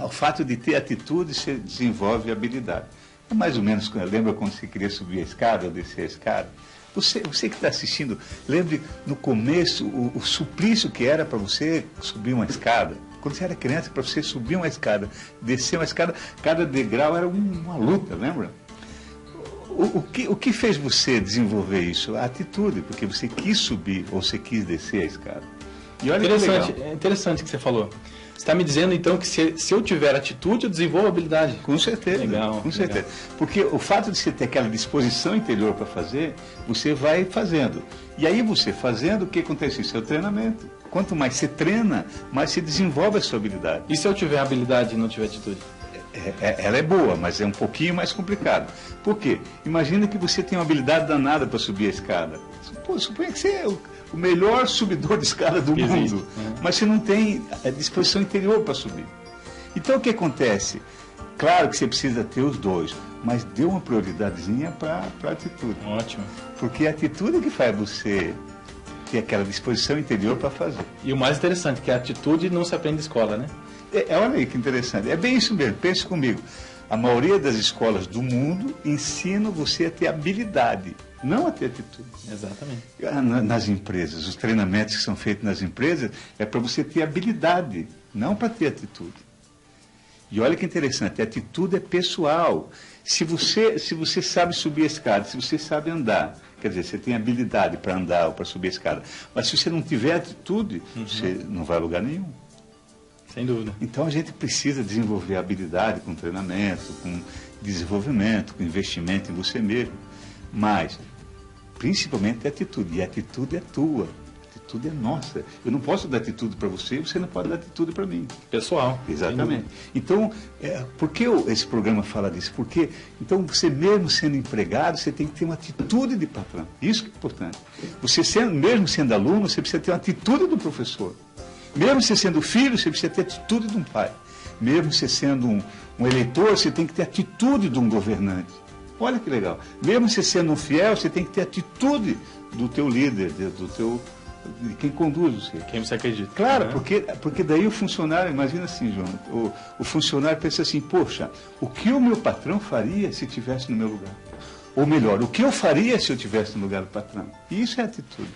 o fato de ter atitude, você desenvolve habilidade. É mais ou menos, lembra quando você queria subir a escada ou descer a escada? Você que está assistindo, lembre no começo o suplício que era para você subir uma escada. Quando você era criança, para você subir uma escada, descer uma escada, cada degrau era uma luta, lembra? O que fez você desenvolver isso? A atitude, porque você quis subir ou você quis descer a escada. E olha É interessante o que você falou. Você está me dizendo, então, que se eu tiver atitude, eu desenvolvo habilidade. Com certeza. Legal. Com certeza. Porque o fato de você ter aquela disposição interior para fazer, você vai fazendo. E aí você fazendo, o que acontece? Isso é o treinamento. Quanto mais você treina, mais você desenvolve a sua habilidade. E se eu tiver habilidade e não tiver atitude? Ela é boa, mas é um pouquinho mais complicado. Por quê? Imagina que você tem uma habilidade danada para subir a escada. Suponha que você é o melhor subidor de escada do mundo, mas você não tem a disposição interior para subir. Então o que acontece? Claro que você precisa ter os dois. mas dê uma prioridadezinha para a atitude. Ótimo. Porque a atitude é que faz você ter aquela disposição interior para fazer. E o mais interessante, que a atitude não se aprende na escola, né? Olha aí que interessante. É bem isso mesmo, pense comigo. A maioria das escolas do mundo ensinam você a ter habilidade, não a ter atitude. Exatamente. Nas empresas, os treinamentos que são feitos nas empresas é para você ter habilidade, não para ter atitude. E olha que interessante, a atitude é pessoal. Se você sabe subir a escada, se você sabe andar, quer dizer, você tem habilidade para andar ou para subir a escada, mas se você não tiver atitude, você não vai a lugar nenhum. Sem dúvida. Então a gente precisa desenvolver habilidade com treinamento, com desenvolvimento, com investimento em você mesmo, mas principalmente a atitude, e a atitude é tua. A atitude é nossa. Eu não posso dar atitude para você e você não pode dar atitude para mim. Pessoal. Exatamente. Então, por que esse programa fala disso? Porque, então, você mesmo sendo empregado, você tem que ter uma atitude de patrão. Isso que é importante. Você mesmo sendo aluno, você precisa ter uma atitude do professor. Mesmo você sendo filho, você precisa ter a atitude de um pai. Mesmo você sendo um eleitor, você tem que ter a atitude de um governante. Olha que legal. Mesmo você sendo um fiel, você tem que ter a atitude do teu líder, de quem conduz você. Quem você acredita. Claro, porque daí o funcionário, imagina assim, João, o funcionário pensa assim, poxa, o que o meu patrão faria se estivesse no meu lugar? Ou melhor, o que eu faria se eu estivesse no lugar do patrão? E isso é atitude.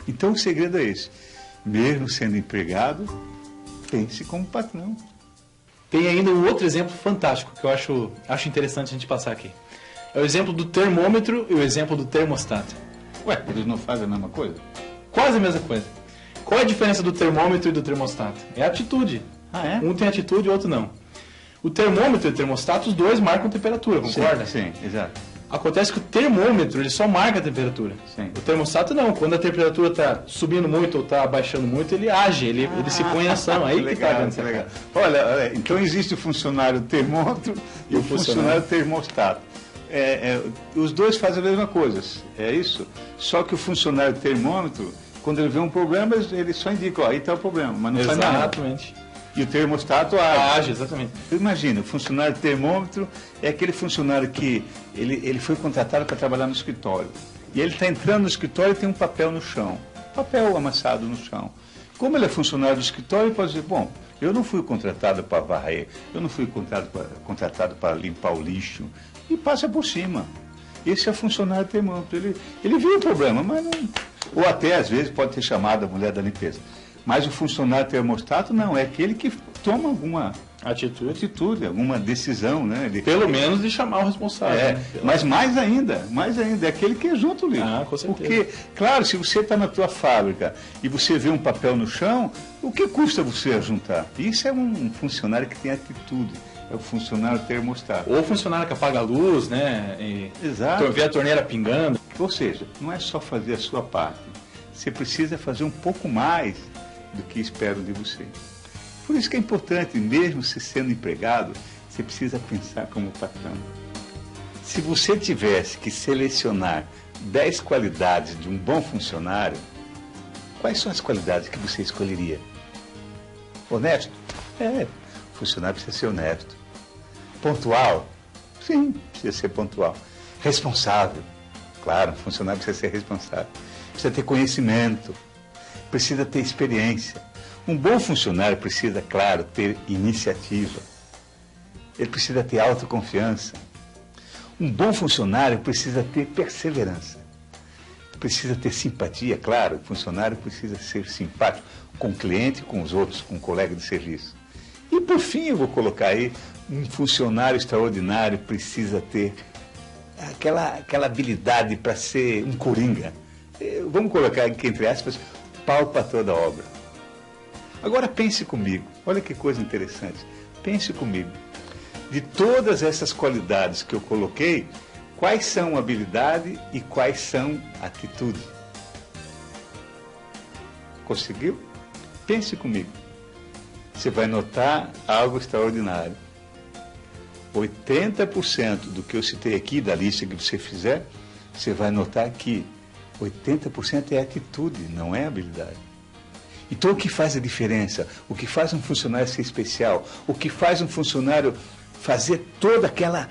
Então o segredo é esse. Mesmo sendo empregado, pense como patrão. Tem ainda um outro exemplo fantástico que eu acho interessante a gente passar aqui. É o exemplo do termômetro e o exemplo do termostato. Ué, eles não fazem a mesma coisa? Quase a mesma coisa. Qual é a diferença do termômetro e do termostato? É a atitude. Ah, é? Um tem atitude e o outro não. O termômetro e o termostato, os dois marcam temperatura, concorda? Sim, exato. Acontece que o termômetro, ele só marca a temperatura. Sim. O termostato não. Quando a temperatura está subindo muito ou está baixando muito, ele age, ele se põe em ação. Aí que está legal, legal. Olha, então existe o funcionário termômetro e o funcionário termostato. Os dois fazem a mesma coisa, é isso? Só que o funcionário termômetro, quando ele vê um problema, ele só indica, ó, aí está o problema, mas não faz nada. Exatamente. E o termostato age. Age, exatamente. Imagina, o funcionário termômetro é aquele funcionário que ele foi contratado para trabalhar no escritório. E ele está entrando no escritório e tem um papel no chão. Papel amassado no chão. Como ele é funcionário do escritório, ele pode dizer, bom, eu não fui contratado para varrer, eu não fui contratado para limpar o lixo. E passa por cima. Esse é o funcionário termômetro. Ele viu o problema, mas não... Ou até, às vezes, pode ter chamado a mulher da limpeza. Mas o funcionário termostato não, é aquele que toma alguma atitude, alguma decisão, né? Pelo menos de chamar o responsável. Né? Mas mais ainda, é aquele que é junto ali. Ah, com certeza. Porque, claro, se você está na tua fábrica e você vê um papel no chão, o que custa você juntar? Isso é um funcionário que tem atitude. É o funcionário termostato. Ou o funcionário que apaga a luz, né? Exato. Vê a torneira pingando. Ou seja, não é só fazer a sua parte. Você precisa fazer um pouco mais do que esperam de você. Por isso que é importante, mesmo se sendo empregado, você precisa pensar como patrão. Se você tivesse que selecionar 10 qualidades de um bom funcionário, quais são as qualidades que você escolheria? Honesto? O funcionário precisa ser honesto. Pontual? Sim, precisa ser pontual. Responsável? Claro, o funcionário precisa ser responsável. Precisa ter conhecimento. Precisa ter experiência. Um bom funcionário precisa, claro, ter iniciativa. Ele precisa ter autoconfiança. Um bom funcionário precisa ter perseverança. Precisa ter simpatia, claro. O funcionário precisa ser simpático com o cliente, com os outros, com o colega de serviço. E, por fim, eu vou colocar aí, um funcionário extraordinário precisa ter aquela habilidade para ser um coringa. Vamos colocar aqui, entre aspas, pau para toda a obra. Agora pense comigo, olha que coisa interessante. Pense comigo. De todas essas qualidades que eu coloquei, quais são habilidade e quais são atitude? Conseguiu? Pense comigo. Você vai notar algo extraordinário. 80% do que eu citei aqui, da lista que você fizer, você vai notar que 80% é atitude, não é habilidade. Então o que faz a diferença? O que faz um funcionário ser especial? O que faz um funcionário fazer toda aquela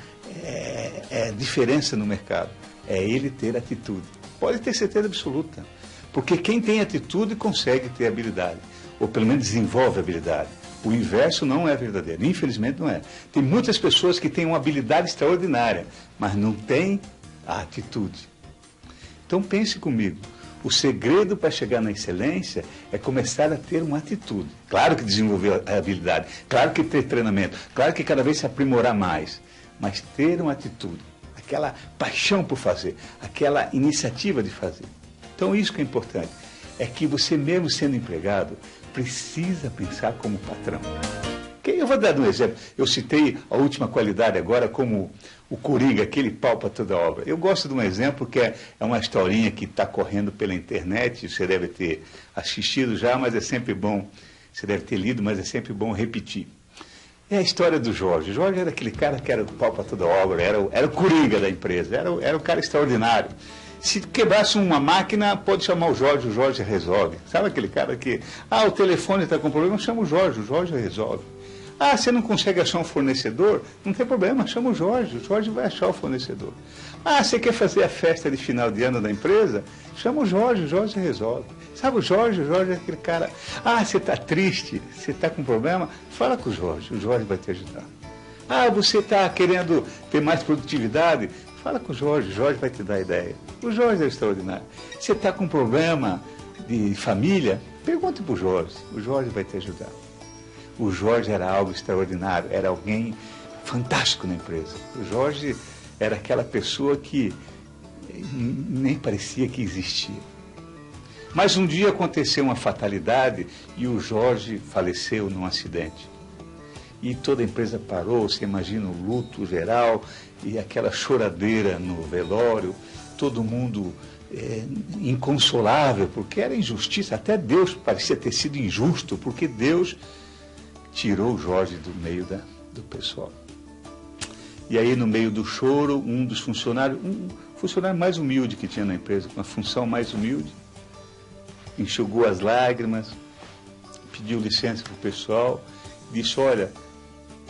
diferença no mercado. É ele ter atitude. Pode ter certeza absoluta. Porque quem tem atitude consegue ter habilidade. Ou pelo menos desenvolve habilidade. O inverso não é verdadeiro. Infelizmente não é. Tem muitas pessoas que têm uma habilidade extraordinária, mas não têm a atitude. Então pense comigo. O segredo para chegar na excelência é começar a ter uma atitude. Claro que desenvolver a habilidade, claro que ter treinamento, claro que cada vez se aprimorar mais, mas ter uma atitude, aquela paixão por fazer, aquela iniciativa de fazer. Então isso que é importante, é que você mesmo sendo empregado, precisa pensar como patrão. Eu vou dar um exemplo. Eu citei a última qualidade agora como o Coringa, aquele pau para toda obra. Eu gosto de um exemplo que é uma historinha que está correndo pela internet, você deve ter assistido já, mas é sempre bom, você deve ter lido, mas é sempre bom repetir. É a história do Jorge. O Jorge era aquele cara que era o pau para toda obra, era o Coringa da empresa, era um cara extraordinário. Se quebrasse uma máquina, pode chamar o Jorge resolve. Sabe aquele cara que, o telefone está com problema, chama o Jorge resolve. Você não consegue achar um fornecedor? Não tem problema, chama o Jorge vai achar o fornecedor. Você quer fazer a festa de final de ano da empresa? Chama o Jorge resolve. Sabe o Jorge é aquele cara, você está triste, você está com problema? Fala com o Jorge vai te ajudar. Você está querendo ter mais produtividade? Fala com o Jorge vai te dar ideia. O Jorge é extraordinário. Você está com problema de família? Pergunte para o Jorge vai te ajudar. O Jorge era algo extraordinário, era alguém fantástico na empresa. O Jorge era aquela pessoa que nem parecia que existia. Mas um dia aconteceu uma fatalidade e o Jorge faleceu num acidente. E toda a empresa parou, você imagina o luto geral e aquela choradeira no velório, todo mundo inconsolável, porque era injustiça, até Deus parecia ter sido injusto, porque Deus tirou o Jorge do meio do pessoal. E aí, no meio do choro, um dos funcionários, um funcionário mais humilde que tinha na empresa, com a função mais humilde, enxugou as lágrimas, pediu licença para o pessoal, disse, olha,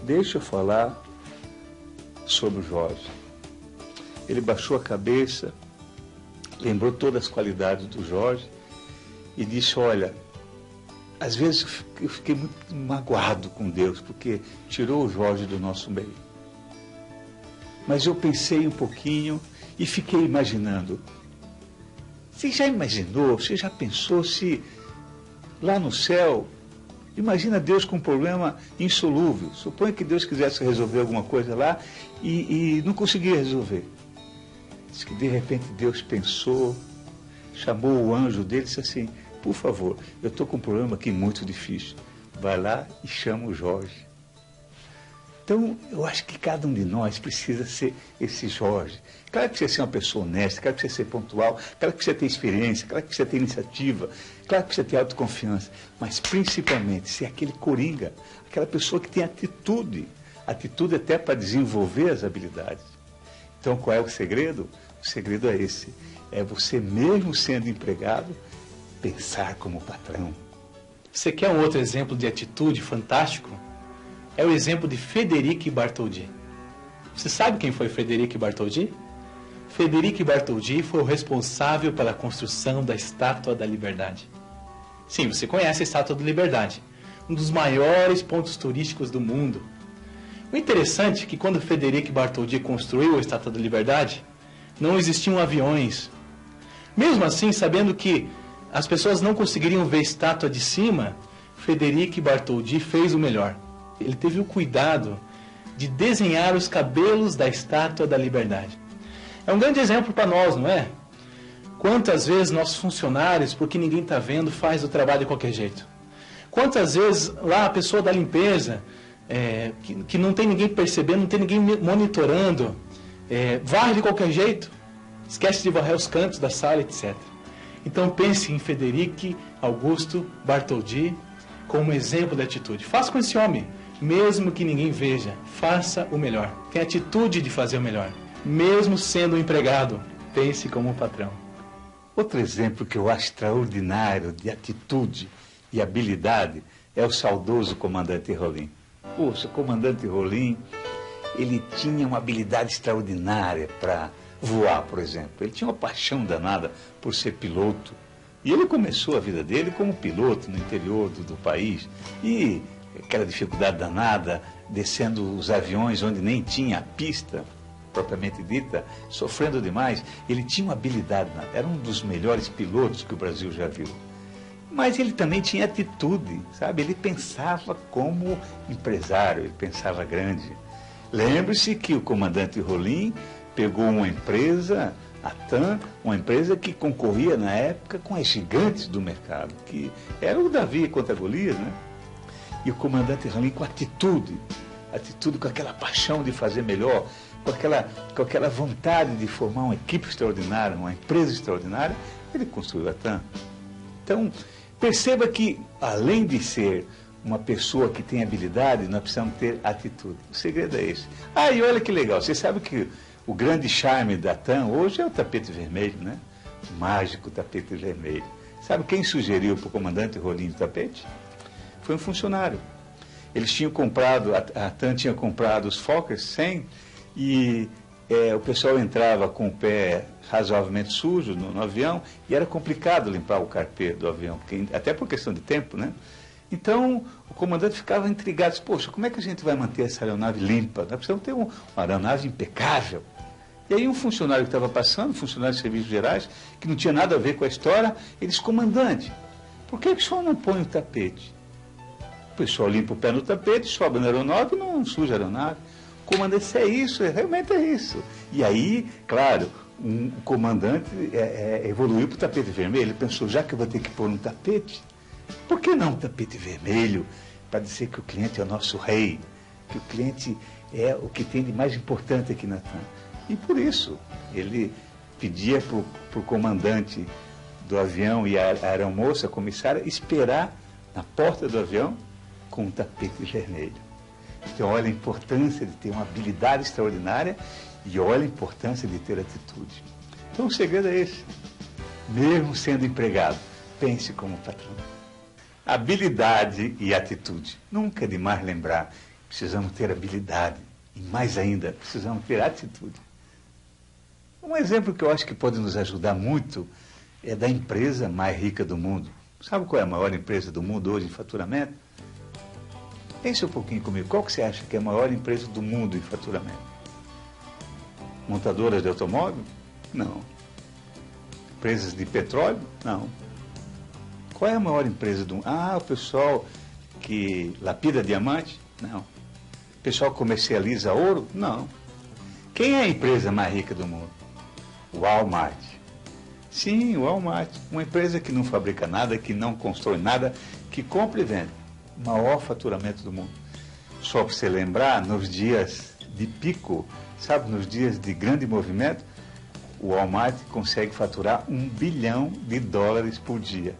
deixa eu falar sobre o Jorge. Ele baixou a cabeça, lembrou todas as qualidades do Jorge e disse, olha, às vezes eu fiquei muito magoado com Deus, porque tirou o Jorge do nosso meio. Mas eu pensei um pouquinho e fiquei imaginando. Você já imaginou, você já pensou se lá no céu, imagina Deus com um problema insolúvel. Suponha que Deus quisesse resolver alguma coisa lá e não conseguia resolver. Diz que de repente Deus pensou, chamou o anjo dele e disse assim, por favor, eu estou com um problema aqui muito difícil. Vai lá e chama o Jorge. Então, eu acho que cada um de nós precisa ser esse Jorge. Claro que precisa ser uma pessoa honesta, claro que precisa ser pontual, claro que precisa ter experiência, claro que precisa ter iniciativa, claro que precisa ter autoconfiança, mas principalmente ser aquele coringa, aquela pessoa que tem atitude até para desenvolver as habilidades. Então, qual é o segredo? O segredo é esse, é você mesmo sendo empregado, pensar como patrão. Você quer um outro exemplo de atitude fantástico? É o exemplo de Frederic Bartholdi. Você sabe quem foi Frederic Bartholdi? Frederic Bartholdi foi o responsável pela construção da Estátua da Liberdade. Sim, você conhece a Estátua da Liberdade, um dos maiores pontos turísticos do mundo. O interessante é que quando Frederic Bartholdi construiu a Estátua da Liberdade, não existiam aviões. Mesmo assim, sabendo que as pessoas não conseguiriam ver a estátua de cima, Frederic Bartholdi fez o melhor. Ele teve o cuidado de desenhar os cabelos da Estátua da Liberdade. É um grande exemplo para nós, não é? Quantas vezes nossos funcionários, porque ninguém está vendo, faz o trabalho de qualquer jeito? Quantas vezes lá a pessoa da limpeza, que não tem ninguém percebendo, não tem ninguém monitorando, varre de qualquer jeito, esquece de varrer os cantos da sala, etc. Então pense em Frederic Augusto Bartholdi como exemplo de atitude. Faça com esse homem, mesmo que ninguém veja, faça o melhor. Tenha atitude de fazer o melhor. Mesmo sendo um empregado, pense como um patrão. Outro exemplo que eu acho extraordinário de atitude e habilidade é o saudoso comandante Rolim. Poxa, o comandante Rolim ele tinha uma habilidade extraordinária para voar, por exemplo. Ele tinha uma paixão danada por ser piloto. E ele começou a vida dele como piloto no interior do país. E aquela dificuldade danada, descendo os aviões onde nem tinha a pista propriamente dita, sofrendo demais. Ele tinha uma habilidade, era um dos melhores pilotos que o Brasil já viu. Mas ele também tinha atitude, sabe? Ele pensava como empresário, ele pensava grande. Lembre-se que o comandante Rolim pegou uma empresa, a TAM, uma empresa que concorria na época com as gigantes do mercado, que era o Davi contra Golias, né? E o comandante Rolim com atitude, com aquela paixão de fazer melhor, com aquela vontade de formar uma equipe extraordinária, uma empresa extraordinária, ele construiu a TAM. Então, perceba que, além de ser uma pessoa que tem habilidade, nós precisamos ter atitude. O segredo é esse. Ah, e olha que legal, você sabe que o grande charme da TAM hoje é o tapete vermelho, né? O mágico tapete vermelho. Sabe quem sugeriu para o comandante Rolim o tapete? Foi um funcionário. Eles tinham comprado, a TAM tinha comprado os Fokker 100 e o pessoal entrava com o pé razoavelmente sujo no avião e era complicado limpar o carpê do avião, até por questão de tempo, né? Então, o comandante ficava intrigado, disse, poxa, como é que a gente vai manter essa aeronave limpa? Nós precisamos ter uma aeronave impecável. E aí um funcionário que estava passando, funcionário de serviços gerais, que não tinha nada a ver com a história, ele disse, comandante, por que o senhor não põe o tapete? O pessoal limpa o pé no tapete, sobe na aeronave e não suja a aeronave. Comandante, isso é isso, realmente é isso. E aí, claro, o comandante evoluiu para o tapete vermelho. Ele pensou, já que eu vou ter que pôr um tapete, por que não um tapete vermelho? Para dizer que o cliente é o nosso rei, que o cliente é o que tem de mais importante aqui na TAM. E por isso, ele pedia para o comandante do avião e a aeromoça, a comissária, esperar na porta do avião com um tapete vermelho. Então, olha a importância de ter uma habilidade extraordinária e olha a importância de ter atitude. Então, o segredo é esse. Mesmo sendo empregado, pense como patrão. Habilidade e atitude. Nunca é demais lembrar. Precisamos ter habilidade e, mais ainda, precisamos ter atitude. Um exemplo que eu acho que pode nos ajudar muito é da empresa mais rica do mundo. Sabe qual é a maior empresa do mundo hoje em faturamento? Pense um pouquinho comigo. Qual que você acha que é a maior empresa do mundo em faturamento? Montadoras de automóvel? Não. Empresas de petróleo? Não. Qual é a maior empresa do mundo? Ah, o pessoal que lapida diamante? Não. O pessoal que comercializa ouro? Não. Quem é a empresa mais rica do mundo? O Walmart. Sim, o Walmart. Uma empresa que não fabrica nada, que não constrói nada, que compra e vende. O maior faturamento do mundo. Só para você lembrar, nos dias de pico, sabe, nos dias de grande movimento, o Walmart consegue faturar $1 bilhão por dia.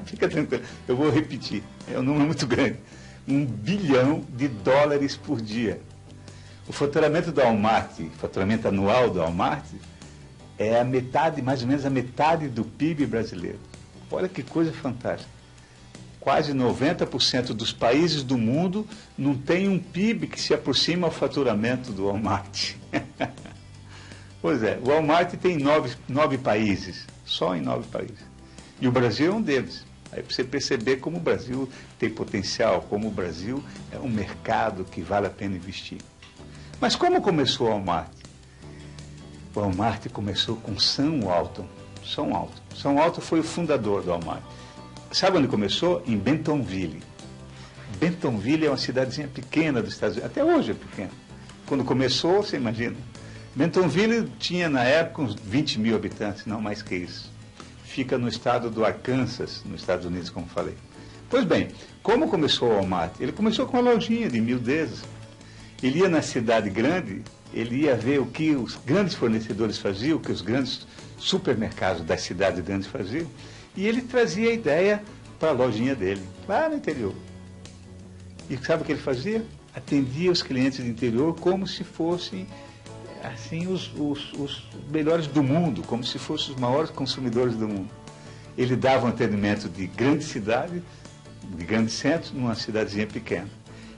Fica tranquilo, eu vou repetir, é um número muito grande. $1 bilhão por dia. O faturamento do Walmart, faturamento anual do Walmart, é a metade, mais ou menos a metade do PIB brasileiro. Olha que coisa fantástica. Quase 90% dos países do mundo não tem um PIB que se aproxima ao faturamento do Walmart. Pois é, o Walmart tem nove países, só em 9 países. E o Brasil é um deles. Aí para você perceber como o Brasil tem potencial, como o Brasil é um mercado que vale a pena investir. Mas como começou o Walmart? O Walmart começou com Sam Walton. Sam Walton foi o fundador do Walmart. Sabe onde começou? Em Bentonville. Bentonville é uma cidadezinha pequena dos Estados Unidos. Até hoje é pequena. Quando começou, você imagina. Bentonville tinha, na época, uns 20 mil habitantes, não mais que isso. Fica no estado do Arkansas, nos Estados Unidos, como falei. Pois bem, como começou o Walmart? Ele começou com uma lojinha de miudezas. Ele ia na cidade grande, ele ia ver o que os grandes fornecedores faziam, o que os grandes supermercados das cidades grandes faziam. E ele trazia a ideia para a lojinha dele, lá no interior. E sabe o que ele fazia? Atendia os clientes do interior como se fossem assim, os melhores do mundo, como se fossem os maiores consumidores do mundo. Ele dava um atendimento de grande cidade, de grandes centros, numa cidadezinha pequena.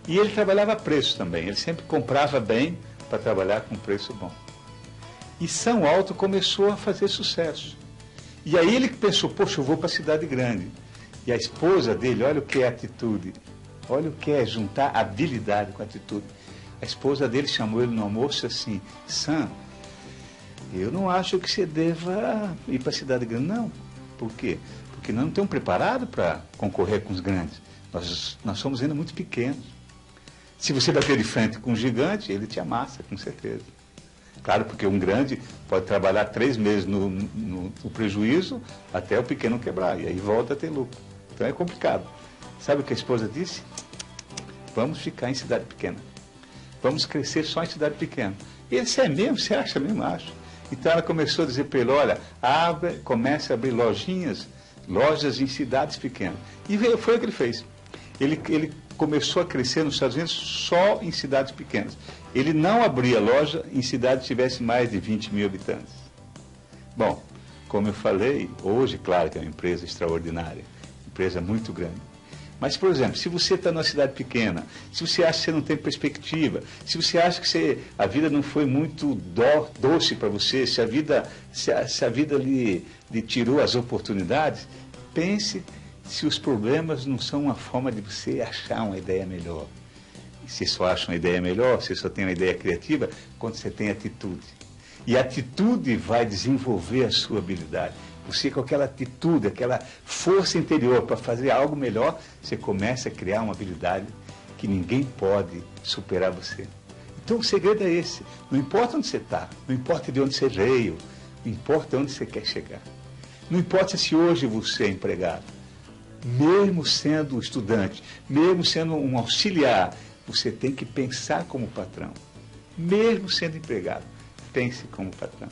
E ele trabalhava a preço também, ele sempre comprava bem para trabalhar com preço bom. E São Alto começou a fazer sucesso. E aí ele pensou, poxa, eu vou para a cidade grande. E a esposa dele, olha o que é atitude, olha o que é juntar habilidade com atitude. A esposa dele chamou ele no almoço assim, Sam, eu não acho que você deva ir para a cidade grande, não. Por quê? Porque nós não estamos preparados para concorrer com os grandes. Nós somos ainda muito pequenos. Se você bater de frente com um gigante, ele te amassa, com certeza. Claro, porque um grande pode trabalhar 3 meses no prejuízo até o pequeno quebrar, e aí volta a ter lucro. Então é complicado. Sabe o que a esposa disse? Vamos ficar em cidade pequena. Vamos crescer só em cidade pequena. E ele disse, é mesmo? Você acha mesmo? Acho. Então ela começou a dizer para ele, olha, comece a abrir lojas em cidades pequenas. E foi o que ele fez. Ele começou a crescer nos Estados Unidos só em cidades pequenas. Ele não abria loja em cidades que tivessem mais de 20 mil habitantes. Bom, como eu falei, hoje, claro que é uma empresa extraordinária, empresa muito grande. Mas, por exemplo, se você está numa cidade pequena, se você acha que você não tem perspectiva, se você acha que a vida não foi muito doce para você, se a vida lhe tirou as oportunidades, pense se os problemas não são uma forma de você achar uma ideia melhor. E se só acha uma ideia melhor, se só tem uma ideia criativa, quando você tem atitude. E a atitude vai desenvolver a sua habilidade. Você com aquela atitude, aquela força interior para fazer algo melhor, você começa a criar uma habilidade que ninguém pode superar você. Então o segredo é esse. Não importa onde você está, não importa de onde você veio, não importa onde você quer chegar. Não importa se hoje você é empregado. Mesmo sendo estudante, mesmo sendo um auxiliar, você tem que pensar como patrão. Mesmo sendo empregado, pense como patrão.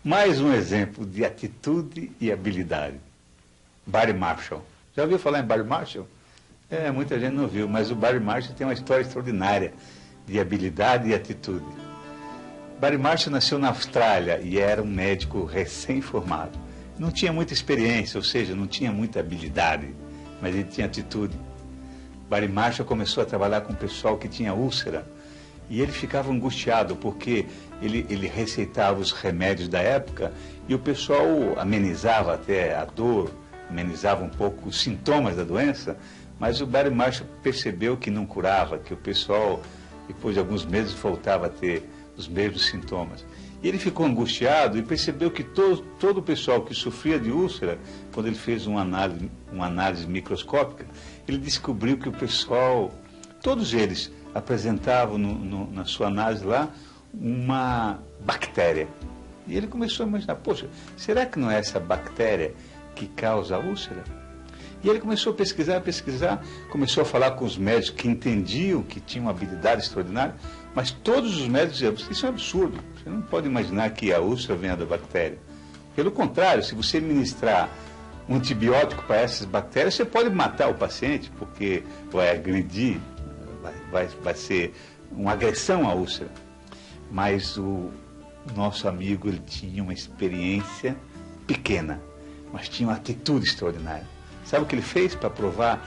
Mais um exemplo de atitude e habilidade. Barry Marshall. Já ouviu falar em Barry Marshall? Muita gente não viu, mas o Barry Marshall tem uma história extraordinária de habilidade e atitude. Barry Marshall nasceu na Austrália e era um médico recém-formado. Não tinha muita experiência, ou seja, não tinha muita habilidade, mas ele tinha atitude. Barry Marshall começou a trabalhar com o pessoal que tinha úlcera. E ele ficava angustiado, porque ele receitava os remédios da época e o pessoal amenizava até a dor, amenizava um pouco os sintomas da doença, mas o Barry Marshall percebeu que não curava, que o pessoal, depois de alguns meses, voltava a ter os mesmos sintomas. E ele ficou angustiado e percebeu que todo o pessoal que sofria de úlcera, quando ele fez uma análise microscópica, ele descobriu que o pessoal, todos eles, apresentavam na sua análise lá uma bactéria. E ele começou a imaginar, poxa, será que não é essa bactéria que causa a úlcera? E ele começou a pesquisar, começou a falar com os médicos que entendiam que tinham uma habilidade extraordinária, mas todos os médicos diziam, isso é um absurdo, você não pode imaginar que a úlcera venha da bactéria. Pelo contrário, se você ministrar um antibiótico para essas bactérias, você pode matar o paciente, porque vai agredir, vai ser uma agressão à úlcera. Mas o nosso amigo, ele tinha uma experiência pequena, mas tinha uma atitude extraordinária. Sabe o que ele fez para provar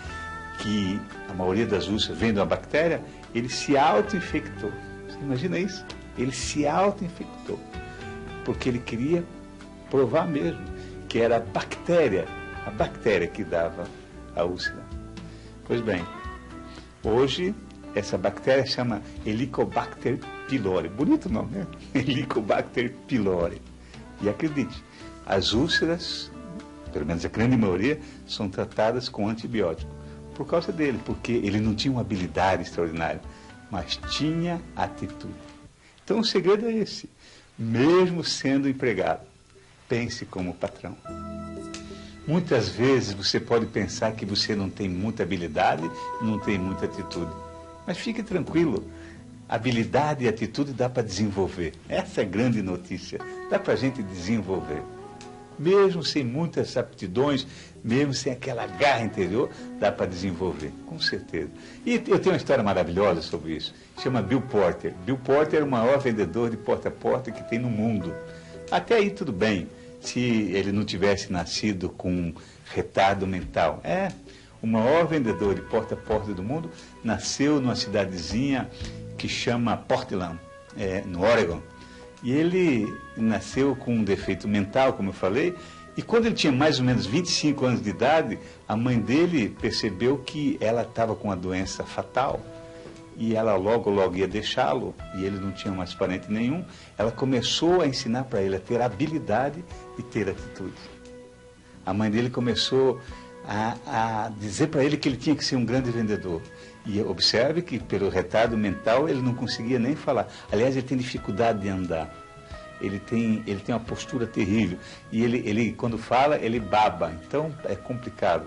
que a maioria das úlceras vem de uma bactéria? Ele se auto-infectou. Você imagina isso? Ele se auto-infectou, porque ele queria provar mesmo que era a bactéria que dava a úlcera. Pois bem, hoje essa bactéria chama Helicobacter pylori. Bonito nome, né? Helicobacter pylori. E acredite, as úlceras, pelo menos a grande maioria, são tratadas com antibiótico. Por causa dele, porque ele não tinha uma habilidade extraordinária, mas tinha atitude. Então o segredo é esse. Mesmo sendo empregado, pense como patrão. Muitas vezes você pode pensar que você não tem muita habilidade, não tem muita atitude. Mas fique tranquilo, habilidade e atitude dá para desenvolver. Essa é a grande notícia, dá para a gente desenvolver. Mesmo sem muitas aptidões, mesmo sem aquela garra interior, dá para desenvolver, com certeza. E eu tenho uma história maravilhosa sobre isso, chama Bill Porter. Bill Porter é o maior vendedor de porta a porta que tem no mundo. Até aí tudo bem, se ele não tivesse nascido com um retardo mental. o maior vendedor de porta a porta do mundo, nasceu numa cidadezinha que chama Portland, no Oregon. E ele nasceu com um defeito mental, como eu falei, e quando ele tinha mais ou menos 25 anos de idade, a mãe dele percebeu que ela estava com uma doença fatal, e ela logo ia deixá-lo, e ele não tinha mais parente nenhum. Ela começou a ensinar para ele a ter habilidade e ter atitude. A mãe dele começou a dizer para ele que ele tinha que ser um grande vendedor. E observe que, pelo retardo mental, ele não conseguia nem falar. Aliás, ele tem dificuldade de andar. Ele tem uma postura terrível. E ele quando fala, ele baba. Então, é complicado.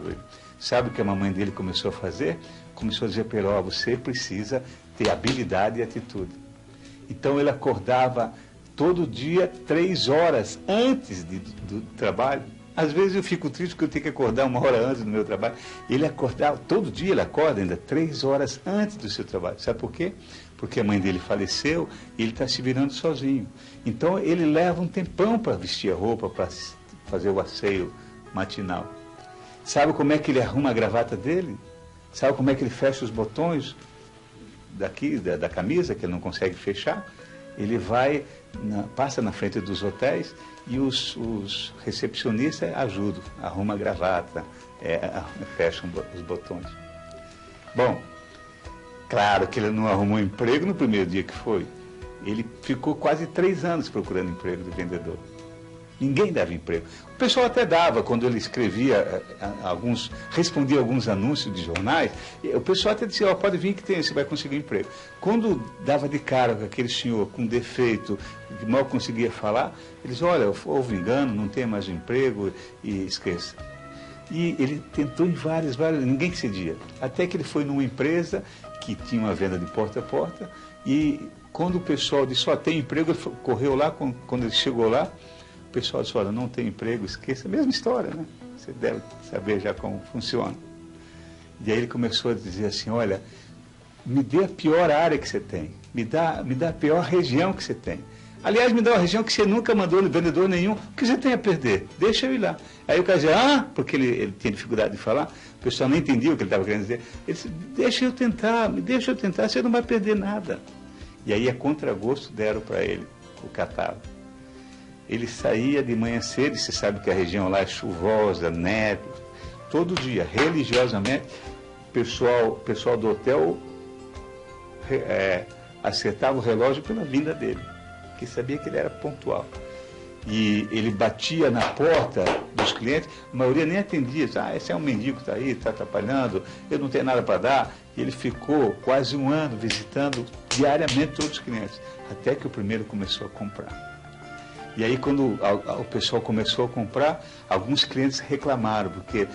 Sabe o que a mamãe dele começou a fazer? Começou a dizer para ele: você precisa ter habilidade e atitude. Então, ele acordava todo dia 3 horas antes do trabalho. Às vezes eu fico triste porque eu tenho que acordar 1 hora antes do meu trabalho. Ele acordava, todo dia ele acorda ainda 3 horas antes do seu trabalho. Sabe por quê? Porque a mãe dele faleceu e ele está se virando sozinho. Então ele leva um tempão para vestir a roupa, para fazer o asseio matinal. Sabe como é que ele arruma a gravata dele? Sabe como é que ele fecha os botões daqui, da camisa, que ele não consegue fechar? Ele passa na frente dos hotéis e os recepcionistas ajudam, arrumam a gravata, fecham os botões. Bom, claro que ele não arrumou emprego no primeiro dia que foi. Ele ficou quase 3 anos procurando emprego de vendedor. Ninguém dava emprego. O pessoal até dava, quando ele escrevia respondia alguns anúncios de jornais, o pessoal até dizia: pode vir que você vai conseguir emprego. Quando dava de cara com aquele senhor com defeito, que mal conseguia falar, eles: olha, houve engano, não tem mais emprego, e esqueça. E ele tentou em várias, ninguém cedia. Até que ele foi numa empresa que tinha uma venda de porta a porta, e quando o pessoal disse: só tem emprego, ele correu lá, quando ele chegou lá, o pessoal disse: olha, não tem emprego, esqueça. A mesma história, né? Você deve saber já como funciona. E aí ele começou a dizer assim: olha, me dê a pior área que você tem, me dá a pior região que você tem. Aliás, me dá uma região que você nunca mandou no vendedor nenhum, o que você tem a perder? Deixa eu ir lá. Aí o cara dizia: porque ele tinha dificuldade de falar, o pessoal não entendia o que ele estava querendo dizer. Ele disse: deixa eu tentar, você não vai perder nada. E aí, a contragosto, deram para ele o catálogo. Ele saía de manhã cedo, e você sabe que a região lá é chuvosa, neve, todo dia, religiosamente, o pessoal do hotel acertava o relógio pela vinda dele, porque sabia que ele era pontual. E ele batia na porta dos clientes, a maioria nem atendia: esse é um mendigo que está aí, está atrapalhando, eu não tenho nada para dar. E ele ficou quase 1 ano visitando diariamente todos os clientes, até que o primeiro começou a comprar. E aí, quando o pessoal começou a comprar, alguns clientes reclamaram, porque: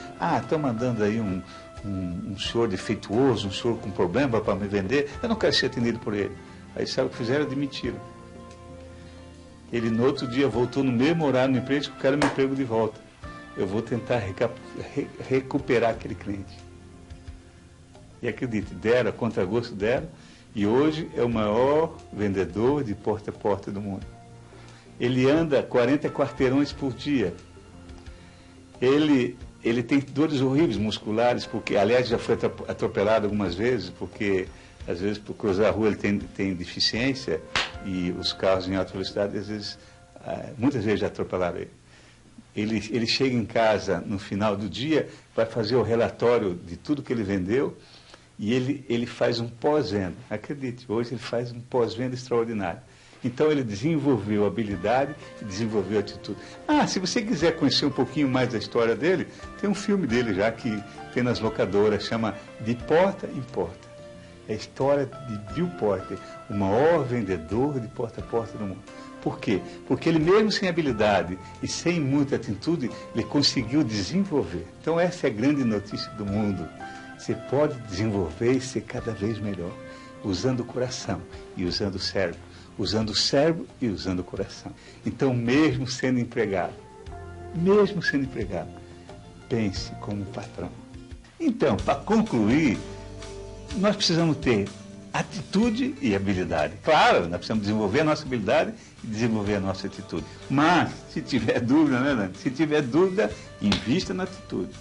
estão mandando aí um senhor defeituoso, um senhor com problema para me vender, eu não quero ser atendido por ele. Aí sabe o que fizeram? Demitiram. Ele, no outro dia, voltou no mesmo horário no emprego e disse: eu quero meu emprego de volta. Eu vou tentar recuperar aquele cliente. E acredite, deram, a contragosto deram, e hoje é o maior vendedor de porta a porta do mundo. Ele anda 40 quarteirões por dia. Ele tem dores horríveis musculares, porque, aliás, já foi atropelado algumas vezes, porque, às vezes, por cruzar a rua ele tem deficiência, e os carros em alta velocidade, às vezes, muitas vezes já atropelaram ele. Ele chega em casa no final do dia, vai fazer o relatório de tudo que ele vendeu, e ele faz um pós-venda. Acredite, hoje ele faz um pós-venda extraordinário. Então ele desenvolveu habilidade e desenvolveu atitude. Se você quiser conhecer um pouquinho mais da história dele, tem um filme dele já que tem nas locadoras, chama De Porta em Porta. É a história de Bill Porter, o maior vendedor de porta a porta do mundo. Por quê? Porque ele mesmo sem habilidade e sem muita atitude, ele conseguiu desenvolver. Então essa é a grande notícia do mundo. Você pode desenvolver e ser cada vez melhor, usando o coração e usando o cérebro. Usando o cérebro e usando o coração. Então, mesmo sendo empregado, pense como patrão. Então, para concluir, nós precisamos ter atitude e habilidade. Claro, nós precisamos desenvolver a nossa habilidade e desenvolver a nossa atitude. Mas, se tiver dúvida, né, Dani? Se tiver dúvida, invista na atitude.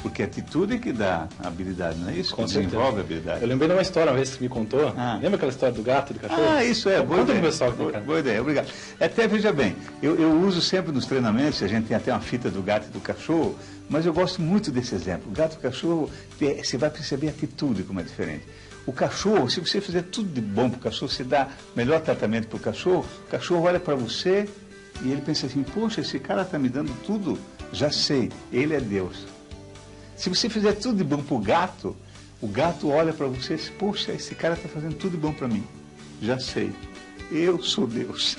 Porque a atitude é que dá a habilidade, não é isso? Com Desenvolve certeza. a habilidade. Eu lembrei de uma história uma vez que você me contou. Lembra aquela história do gato e do cachorro? Isso é, boa Conta ideia. pro pessoal que tem, cara. Boa ideia, obrigado. Até, veja bem, eu uso sempre nos treinamentos, a gente tem até uma fita do gato e do cachorro, mas eu gosto muito desse exemplo. O gato e o cachorro, você vai perceber a atitude como é diferente. O cachorro, se você fizer tudo de bom para o cachorro, você dá melhor tratamento para o cachorro olha para você e ele pensa assim, poxa, esse cara está me dando tudo, já sei, ele é Deus. Se você fizer tudo de bom para o gato olha para você e diz, poxa, esse cara está fazendo tudo de bom para mim. Já sei, eu sou Deus.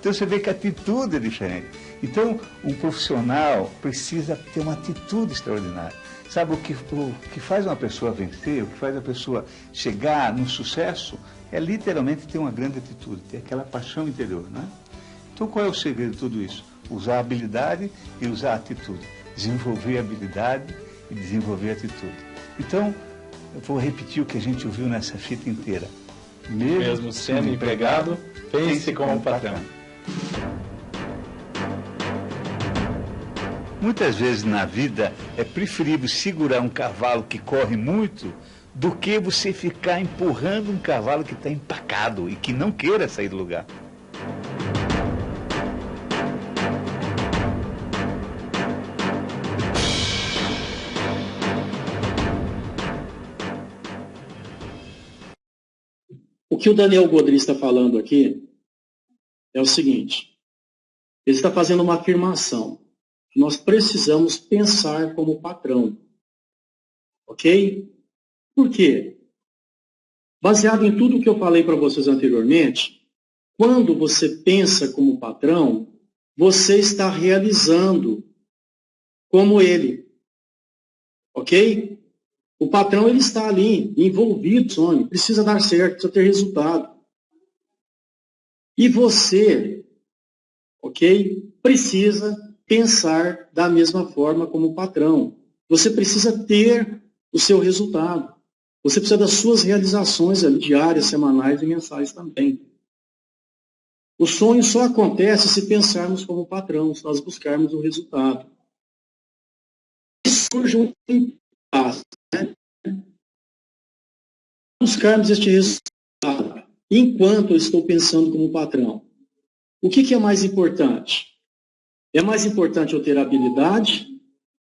Então você vê que a atitude é diferente. Então, um profissional precisa ter uma atitude extraordinária. Sabe, o que faz uma pessoa vencer, o que faz a pessoa chegar no sucesso, é literalmente ter uma grande atitude, ter aquela paixão interior, não é? Então, qual é o segredo de tudo isso? Usar a habilidade e usar a atitude. Desenvolver a habilidade e desenvolver a atitude. Então, eu vou repetir o que a gente ouviu nessa fita inteira. Mesmo sendo empregado, pense como um patrão. Muitas vezes na vida é preferível segurar um cavalo que corre muito do que você ficar empurrando um cavalo que está empacado e que não queira sair do lugar. O que o Daniel Godry está falando aqui é o seguinte, ele está fazendo uma afirmação. Nós precisamos pensar como patrão. Ok? Por quê? Baseado em tudo que eu falei para vocês anteriormente, quando você pensa como patrão, você está realizando como ele. Ok? O patrão ele está ali, envolvido, sonho, precisa dar certo, precisa ter resultado. E você, ok? Precisa pensar da mesma forma como o patrão. Você precisa ter o seu resultado. Você precisa das suas realizações ali, diárias, semanais e mensais também. O sonho só acontece se pensarmos como patrão, se nós buscarmos o resultado. E surge um impasse, né? Buscarmos este resultado. Enquanto eu estou pensando como patrão, o que é mais importante? É mais importante eu ter habilidade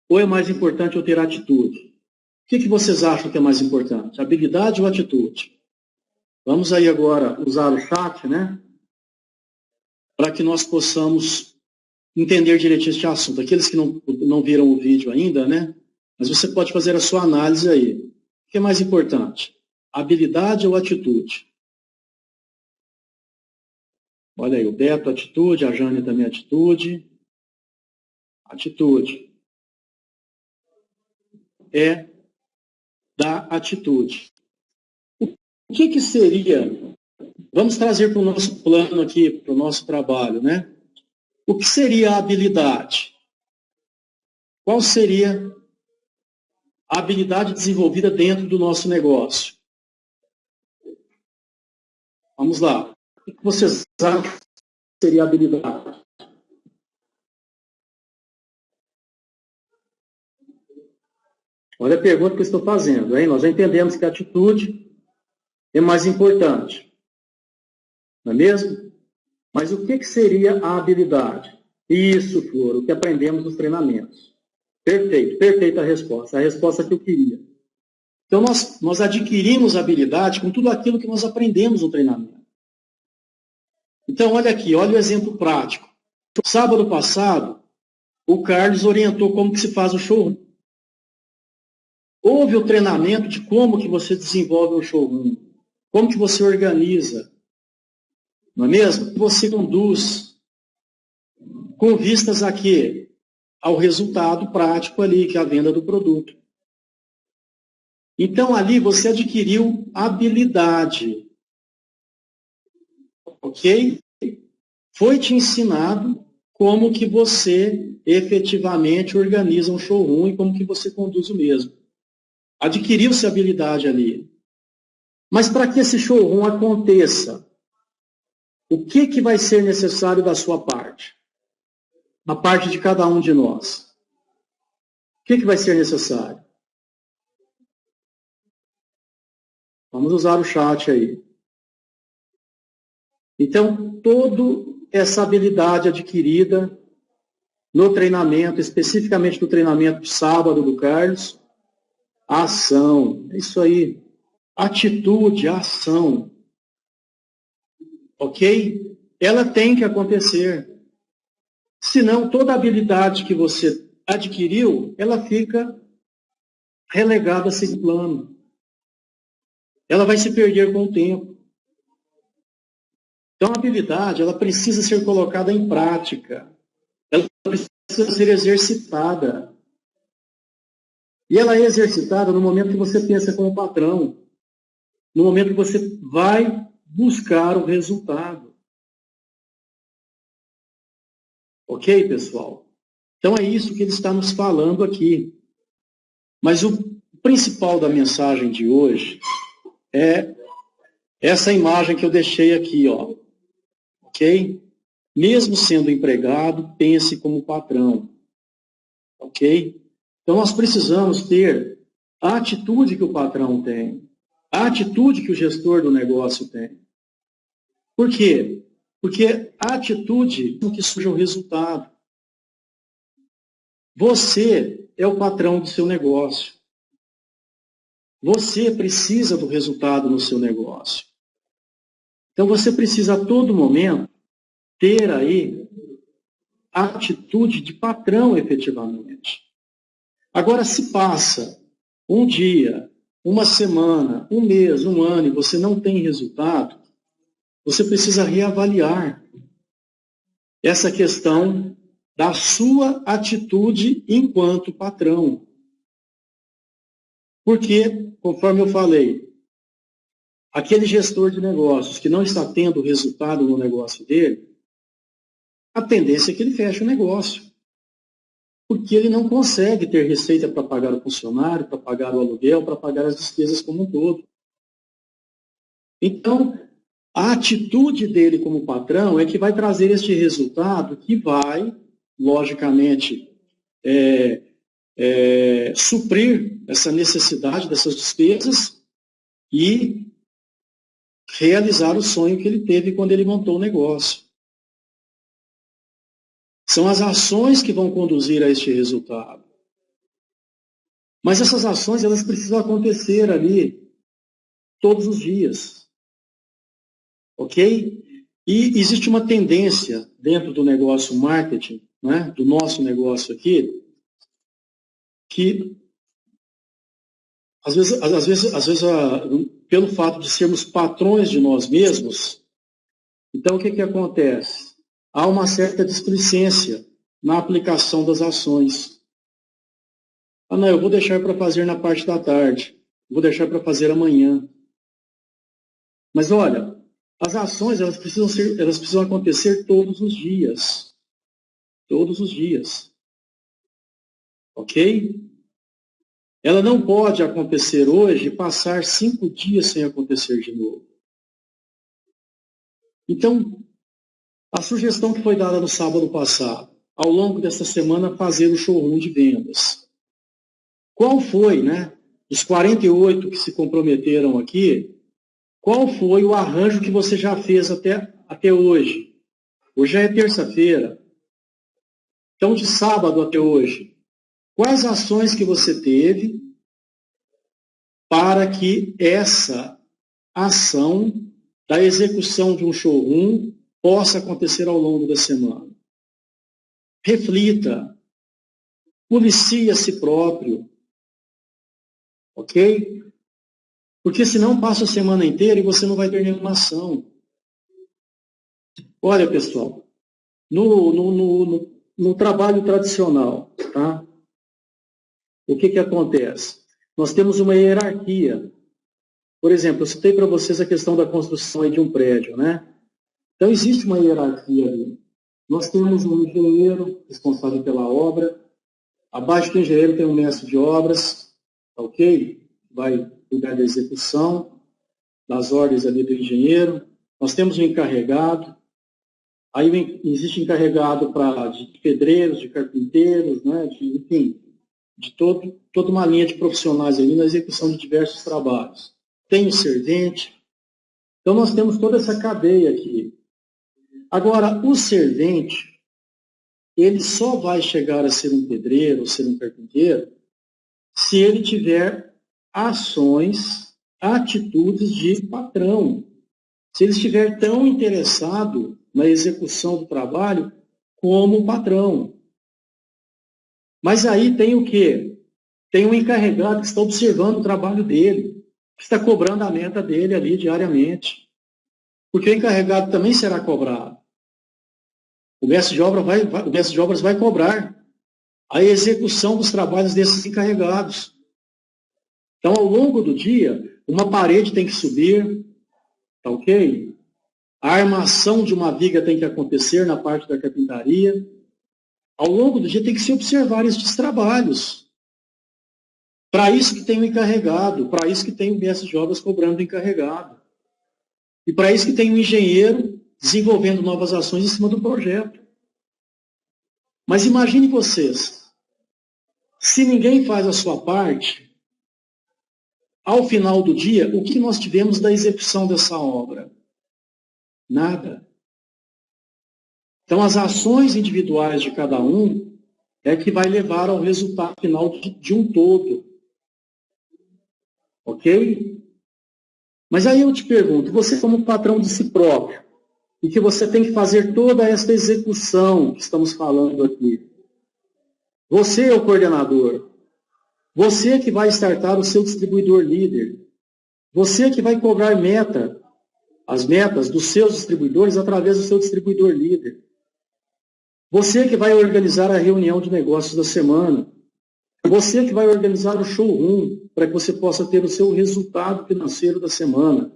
ou é mais importante eu ter atitude? O que vocês acham que é mais importante? Habilidade ou atitude? Vamos aí agora usar o chat, né? Para que nós possamos entender direitinho este assunto. Aqueles que não viram o vídeo ainda, né? Mas você pode fazer a sua análise aí. O que é mais importante? Habilidade ou atitude? Olha aí, o Beto, atitude, a Jane também, atitude. Atitude. É da atitude. O que seria, vamos trazer para o nosso plano aqui, para o nosso trabalho, né? O que seria a habilidade? Qual seria a habilidade desenvolvida dentro do nosso negócio? Vamos lá. O que vocês acham que seria a habilidade? Olha a pergunta que eu estou fazendo, hein? Nós já entendemos que a atitude é mais importante. Não é mesmo? Mas o que seria a habilidade? Isso, Flor, o que aprendemos nos treinamentos. Perfeito, perfeita a resposta que eu queria. Então, nós adquirimos habilidade com tudo aquilo que nós aprendemos no treinamento. Então, olha aqui, olha o exemplo prático. Sábado passado, o Carlos orientou como que se faz o showroom. Houve o treinamento de como que você desenvolve um showroom, como que você organiza, não é mesmo? Você conduz com vistas a quê? Ao resultado prático ali, que é a venda do produto. Então, ali você adquiriu habilidade. Ok? Foi te ensinado como que você efetivamente organiza um showroom e como que você conduz o mesmo. Adquiriu-se habilidade ali. Mas para que esse showroom aconteça, o que vai ser necessário da sua parte? Da parte de cada um de nós. que vai ser necessário? Vamos usar o chat aí. Então, toda essa habilidade adquirida no treinamento, especificamente no treinamento de sábado do Carlos, a ação, é isso aí. Atitude, ação. Ok? Ela tem que acontecer. Senão, toda habilidade que você adquiriu, ela fica relegada a segundo plano. Ela vai se perder com o tempo. Então, a habilidade, ela precisa ser colocada em prática. Ela precisa ser exercitada. E ela é exercitada no momento que você pensa como patrão. No momento que você vai buscar o resultado. Ok, pessoal? Então, é isso que ele está nos falando aqui. Mas o principal da mensagem de hoje é essa imagem que eu deixei aqui, ó. Ok? Mesmo sendo empregado, pense como patrão. Ok? Então, nós precisamos ter a atitude que o patrão tem, a atitude que o gestor do negócio tem. Por quê? Porque a atitude é o que surge o resultado. Você é o patrão do seu negócio. Você precisa do resultado no seu negócio. Então, você precisa a todo momento ter aí a atitude de patrão efetivamente. Agora, se passa um dia, uma semana, um mês, um ano e você não tem resultado, você precisa reavaliar essa questão da sua atitude enquanto patrão. Porque, conforme eu falei, aquele gestor de negócios que não está tendo resultado no negócio dele, a tendência é que ele feche o negócio. Porque ele não consegue ter receita para pagar o funcionário, para pagar o aluguel, para pagar as despesas como um todo. Então, a atitude dele como patrão é que vai trazer este resultado que vai, logicamente, suprir essa necessidade dessas despesas e realizar o sonho que ele teve quando ele montou o negócio. São as ações que vão conduzir a este resultado. Mas essas ações, elas precisam acontecer ali todos os dias. Ok? E existe uma tendência dentro do negócio marketing, né, do nosso negócio aqui, que às vezes pelo fato de sermos patrões de nós mesmos, então o que acontece? Há uma certa displicência na aplicação das ações. Ah, não, eu vou deixar para fazer na parte da tarde, vou deixar para fazer amanhã. Mas olha, as ações elas precisam acontecer todos os dias. Todos os dias. Ok? Ela não pode acontecer hoje e passar 5 dias sem acontecer de novo. Então, a sugestão que foi dada no sábado passado, ao longo dessa semana, fazer o showroom de vendas. Qual foi, né, dos 48 que se comprometeram aqui, qual foi o arranjo que você já fez até hoje? Hoje já é terça-feira. Então, de sábado até hoje, quais ações que você teve para que essa ação da execução de um showroom possa acontecer ao longo da semana? Reflita. Policie a si próprio. Ok? Porque senão passa a semana inteira e você não vai ter nenhuma ação. Olha, pessoal, no trabalho tradicional, tá? O que acontece? Nós temos uma hierarquia. Por exemplo, eu citei para vocês a questão da construção aí de um prédio, né? Então, existe uma hierarquia ali. Nós temos um engenheiro responsável pela obra. Abaixo do engenheiro tem um mestre de obras, ok? Vai cuidar da execução, das ordens ali do engenheiro. Nós temos um encarregado. Aí existe encarregado de pedreiros, de carpinteiros, né? Enfim, de toda uma linha de profissionais ali na execução de diversos trabalhos. Tem o servente. Então, nós temos toda essa cadeia aqui. Agora, o servente, ele só vai chegar a ser um pedreiro, ou ser um carpinteiro, se ele tiver ações, atitudes de patrão. Se ele estiver tão interessado na execução do trabalho como o patrão. Mas aí tem o quê? Tem um encarregado que está observando o trabalho dele, que está cobrando a meta dele ali diariamente. Porque o encarregado também será cobrado. O mestre de obras vai cobrar a execução dos trabalhos desses encarregados. Então, ao longo do dia, uma parede tem que subir, tá ok? A armação de uma viga tem que acontecer na parte da carpintaria. Ao longo do dia tem que se observar estes trabalhos. Para isso que tem o encarregado, para isso que tem o mestre de obras cobrando o encarregado. E para isso que tem o engenheiro desenvolvendo novas ações em cima do projeto. Mas imagine vocês, se ninguém faz a sua parte, ao final do dia, o que nós tivemos da execução dessa obra? Nada. Então, as ações individuais de cada um é que vai levar ao resultado final de um todo. Ok? Mas aí eu te pergunto, você como patrão de si próprio, e que você tem que fazer toda esta execução que estamos falando aqui. Você é o coordenador. Você que vai startar o seu distribuidor líder. Você que vai cobrar as metas dos seus distribuidores através do seu distribuidor líder. Você que vai organizar a reunião de negócios da semana. Você que vai organizar o showroom para que você possa ter o seu resultado financeiro da semana.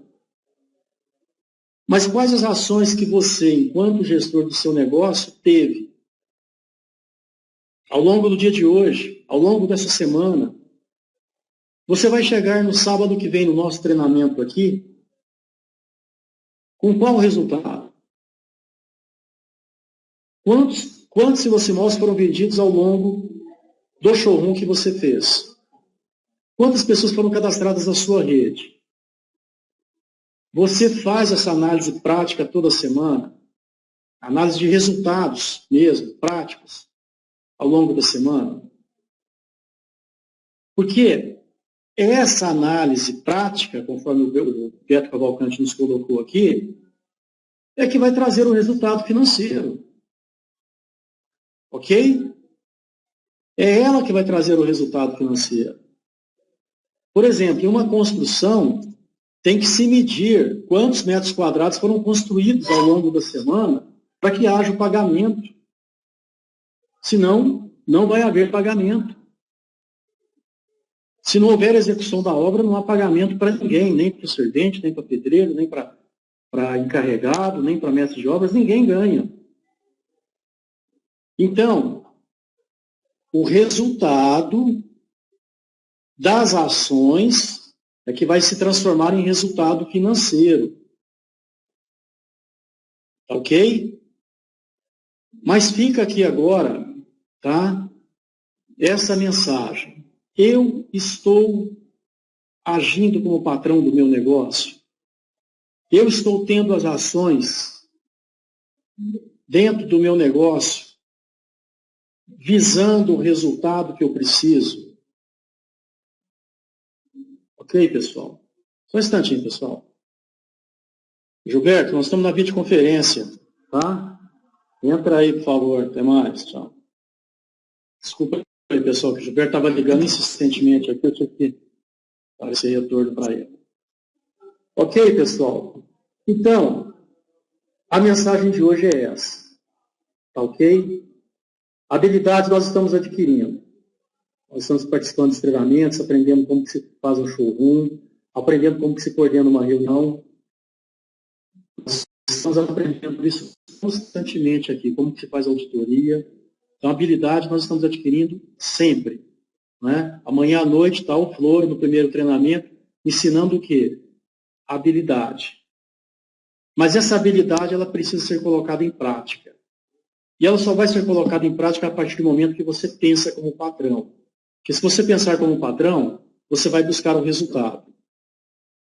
Mas quais as ações que você, enquanto gestor do seu negócio, teve ao longo do dia de hoje, ao longo dessa semana? Você vai chegar no sábado que vem no nosso treinamento aqui, com qual resultado? Quantos se você mostra foram vendidos ao longo do showroom que você fez? Quantas pessoas foram cadastradas na sua rede? Você faz essa análise prática toda semana? Análise de resultados mesmo, práticos, ao longo da semana? Porque essa análise prática, conforme o Beto Cavalcante nos colocou aqui, é que vai trazer o resultado financeiro. Ok? É ela que vai trazer o resultado financeiro. Por exemplo, em uma construção, tem que se medir quantos metros quadrados foram construídos ao longo da semana para que haja o pagamento. Senão, não vai haver pagamento. Se não houver execução da obra, não há pagamento para ninguém, nem para o servente, nem para pedreiro, nem para encarregado, nem para mestre de obras, ninguém ganha. Então, o resultado das ações é que vai se transformar em resultado financeiro. Ok? Mas fica aqui agora, tá? Essa mensagem. Eu estou agindo como patrão do meu negócio. Eu estou tendo as ações dentro do meu negócio, visando o resultado que eu preciso. Ok, pessoal? Só um instantinho, pessoal. Gilberto, nós estamos na videoconferência, tá? Entra aí, por favor. Até mais. Tchau. Desculpa aí, pessoal, que o Gilberto estava ligando insistentemente aqui, eu tive que dar esse retorno para ele. Ok, pessoal? Então, a mensagem de hoje é essa. Tá ok? Habilidades nós estamos adquirindo. Nós estamos participando dos treinamentos, aprendendo como que se faz um showroom, aprendendo como que se coordena uma reunião. Nós estamos aprendendo isso constantemente aqui, como que se faz auditoria. Então, habilidade nós estamos adquirindo sempre. Né? Amanhã à noite está o Flor, no primeiro treinamento, ensinando o quê? Habilidade. Mas essa habilidade ela precisa ser colocada em prática. E ela só vai ser colocada em prática a partir do momento que você pensa como patrão. Porque se você pensar como patrão, você vai buscar o resultado.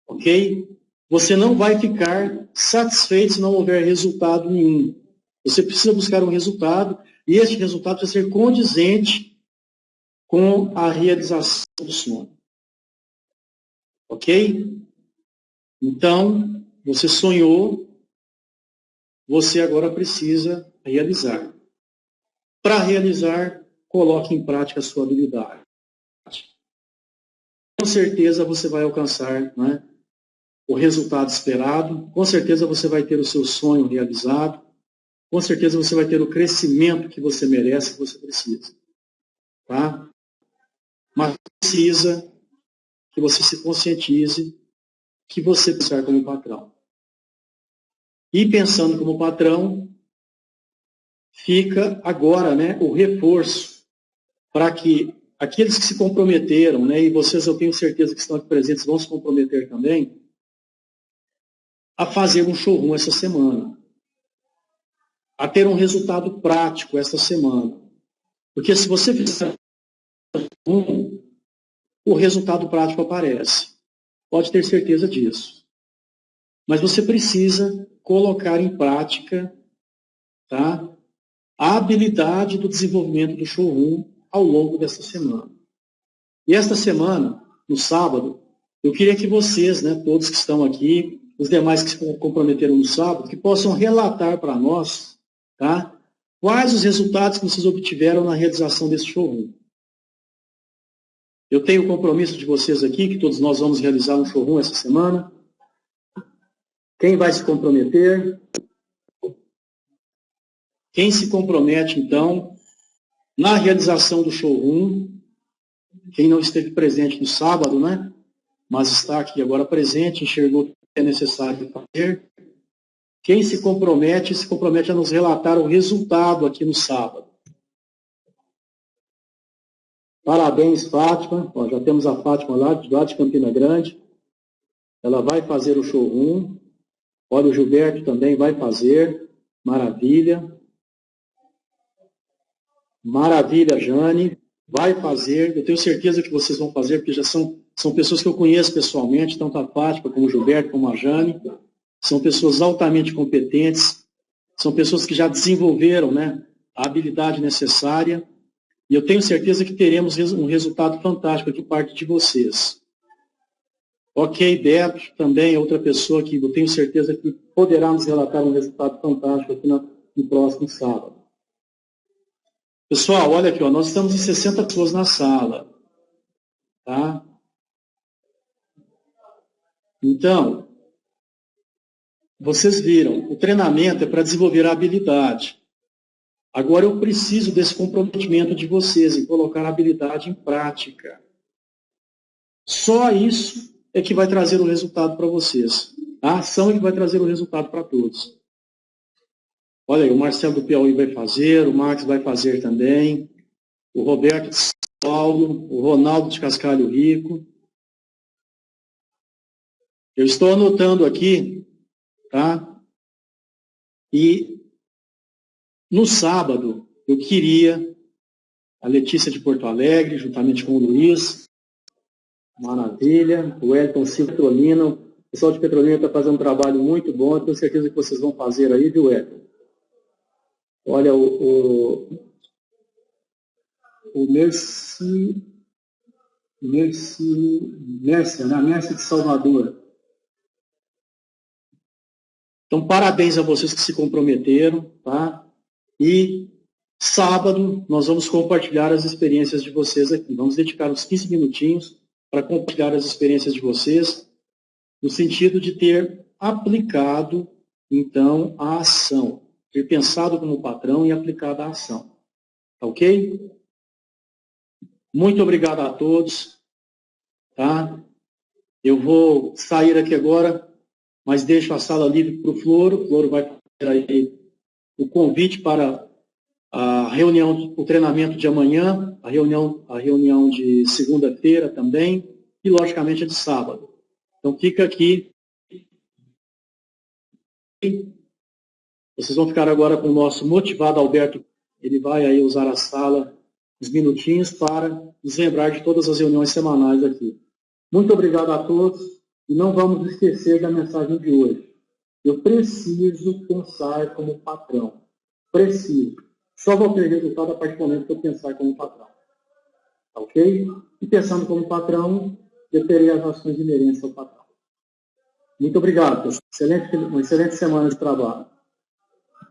Ok? Você não vai ficar satisfeito se não houver resultado nenhum. Você precisa buscar um resultado, e este resultado precisa ser condizente com a realização do sonho. Ok? Então, você sonhou, você agora precisa realizar. Para realizar, coloque em prática a sua habilidade. Com certeza você vai alcançar, né, o resultado esperado, com certeza você vai ter o seu sonho realizado, com certeza você vai ter o crescimento que você merece, que você precisa. Tá? Mas precisa que você se conscientize que você pensar como patrão. E pensando como patrão, fica agora, né, o reforço para que aqueles que se comprometeram, né, e vocês eu tenho certeza que estão aqui presentes vão se comprometer também, a fazer um showroom essa semana. A ter um resultado prático essa semana. Porque se você fizer o resultado prático aparece. Pode ter certeza disso. Mas você precisa colocar em prática, tá, a habilidade do desenvolvimento do showroom ao longo dessa semana. E esta semana, no sábado, eu queria que vocês, né, todos que estão aqui, os demais que se comprometeram no sábado, que possam relatar para nós, tá, quais os resultados que vocês obtiveram na realização desse showroom. Eu tenho o compromisso de vocês aqui, que todos nós vamos realizar um showroom essa semana. Quem vai se comprometer? Quem se compromete, então, na realização do showroom, quem não esteve presente no sábado, né? Mas está aqui agora presente, enxergou o que é necessário fazer. Quem se compromete a nos relatar o resultado aqui no sábado. Parabéns, Fátima. Ó, já temos a Fátima lá de Campina Grande. Ela vai fazer o showroom. Olha, o Gilberto também vai fazer. Maravilha. Maravilha, Jane. Vai fazer. Eu tenho certeza que vocês vão fazer, porque já são pessoas que eu conheço pessoalmente, tanto a Fátima como o Gilberto, como a Jane. São pessoas altamente competentes. São pessoas que já desenvolveram, né, a habilidade necessária. E eu tenho certeza que teremos um resultado fantástico aqui parte de vocês. Ok, Beto também é outra pessoa que eu tenho certeza que poderá nos relatar um resultado fantástico aqui no próximo sábado. Pessoal, olha aqui, ó, nós estamos em 60 pessoas na sala. Tá? Então, vocês viram, o treinamento é para desenvolver a habilidade. Agora eu preciso desse comprometimento de vocês em colocar a habilidade em prática. Só isso é que vai trazer o resultado para vocês. A ação é que vai trazer o resultado para todos. Olha aí, o Marcelo do Piauí vai fazer, o Max vai fazer também, o Roberto de São Paulo, o Ronaldo de Cascalho Rico. Eu estou anotando aqui, tá? E no sábado, eu queria a Letícia de Porto Alegre, juntamente com o Luiz. Maravilha. O Elton Silva Petrolina. O pessoal de Petrolina está fazendo um trabalho muito bom. Eu tenho certeza que vocês vão fazer aí, viu, Elton? Olha, o Mércia, né? Mércia de Salvador. Então, parabéns a vocês que se comprometeram, tá? E sábado nós vamos compartilhar as experiências de vocês aqui. Vamos dedicar uns 15 minutinhos para compartilhar as experiências de vocês, no sentido de ter aplicado, então, a ação. Ter pensado como patrão e aplicado a ação. Tá ok? Muito obrigado a todos. Tá? Eu vou sair aqui agora, mas deixo a sala livre para o Floro. O Floro vai fazer aí o convite para a reunião, o treinamento de amanhã, a reunião de segunda-feira também, e logicamente a de sábado. Então fica aqui. Vocês vão ficar agora com o nosso motivado Alberto. Ele vai aí usar a sala uns minutinhos para nos lembrar de todas as reuniões semanais aqui. Muito obrigado a todos e não vamos esquecer da mensagem de hoje. Eu preciso pensar como patrão. Preciso. Só vou ter resultado a partir do momento que eu pensar como patrão. Tá ok? E pensando como patrão, eu terei as ações inerentes ao patrão. Muito obrigado, pessoal. Uma excelente semana de trabalho.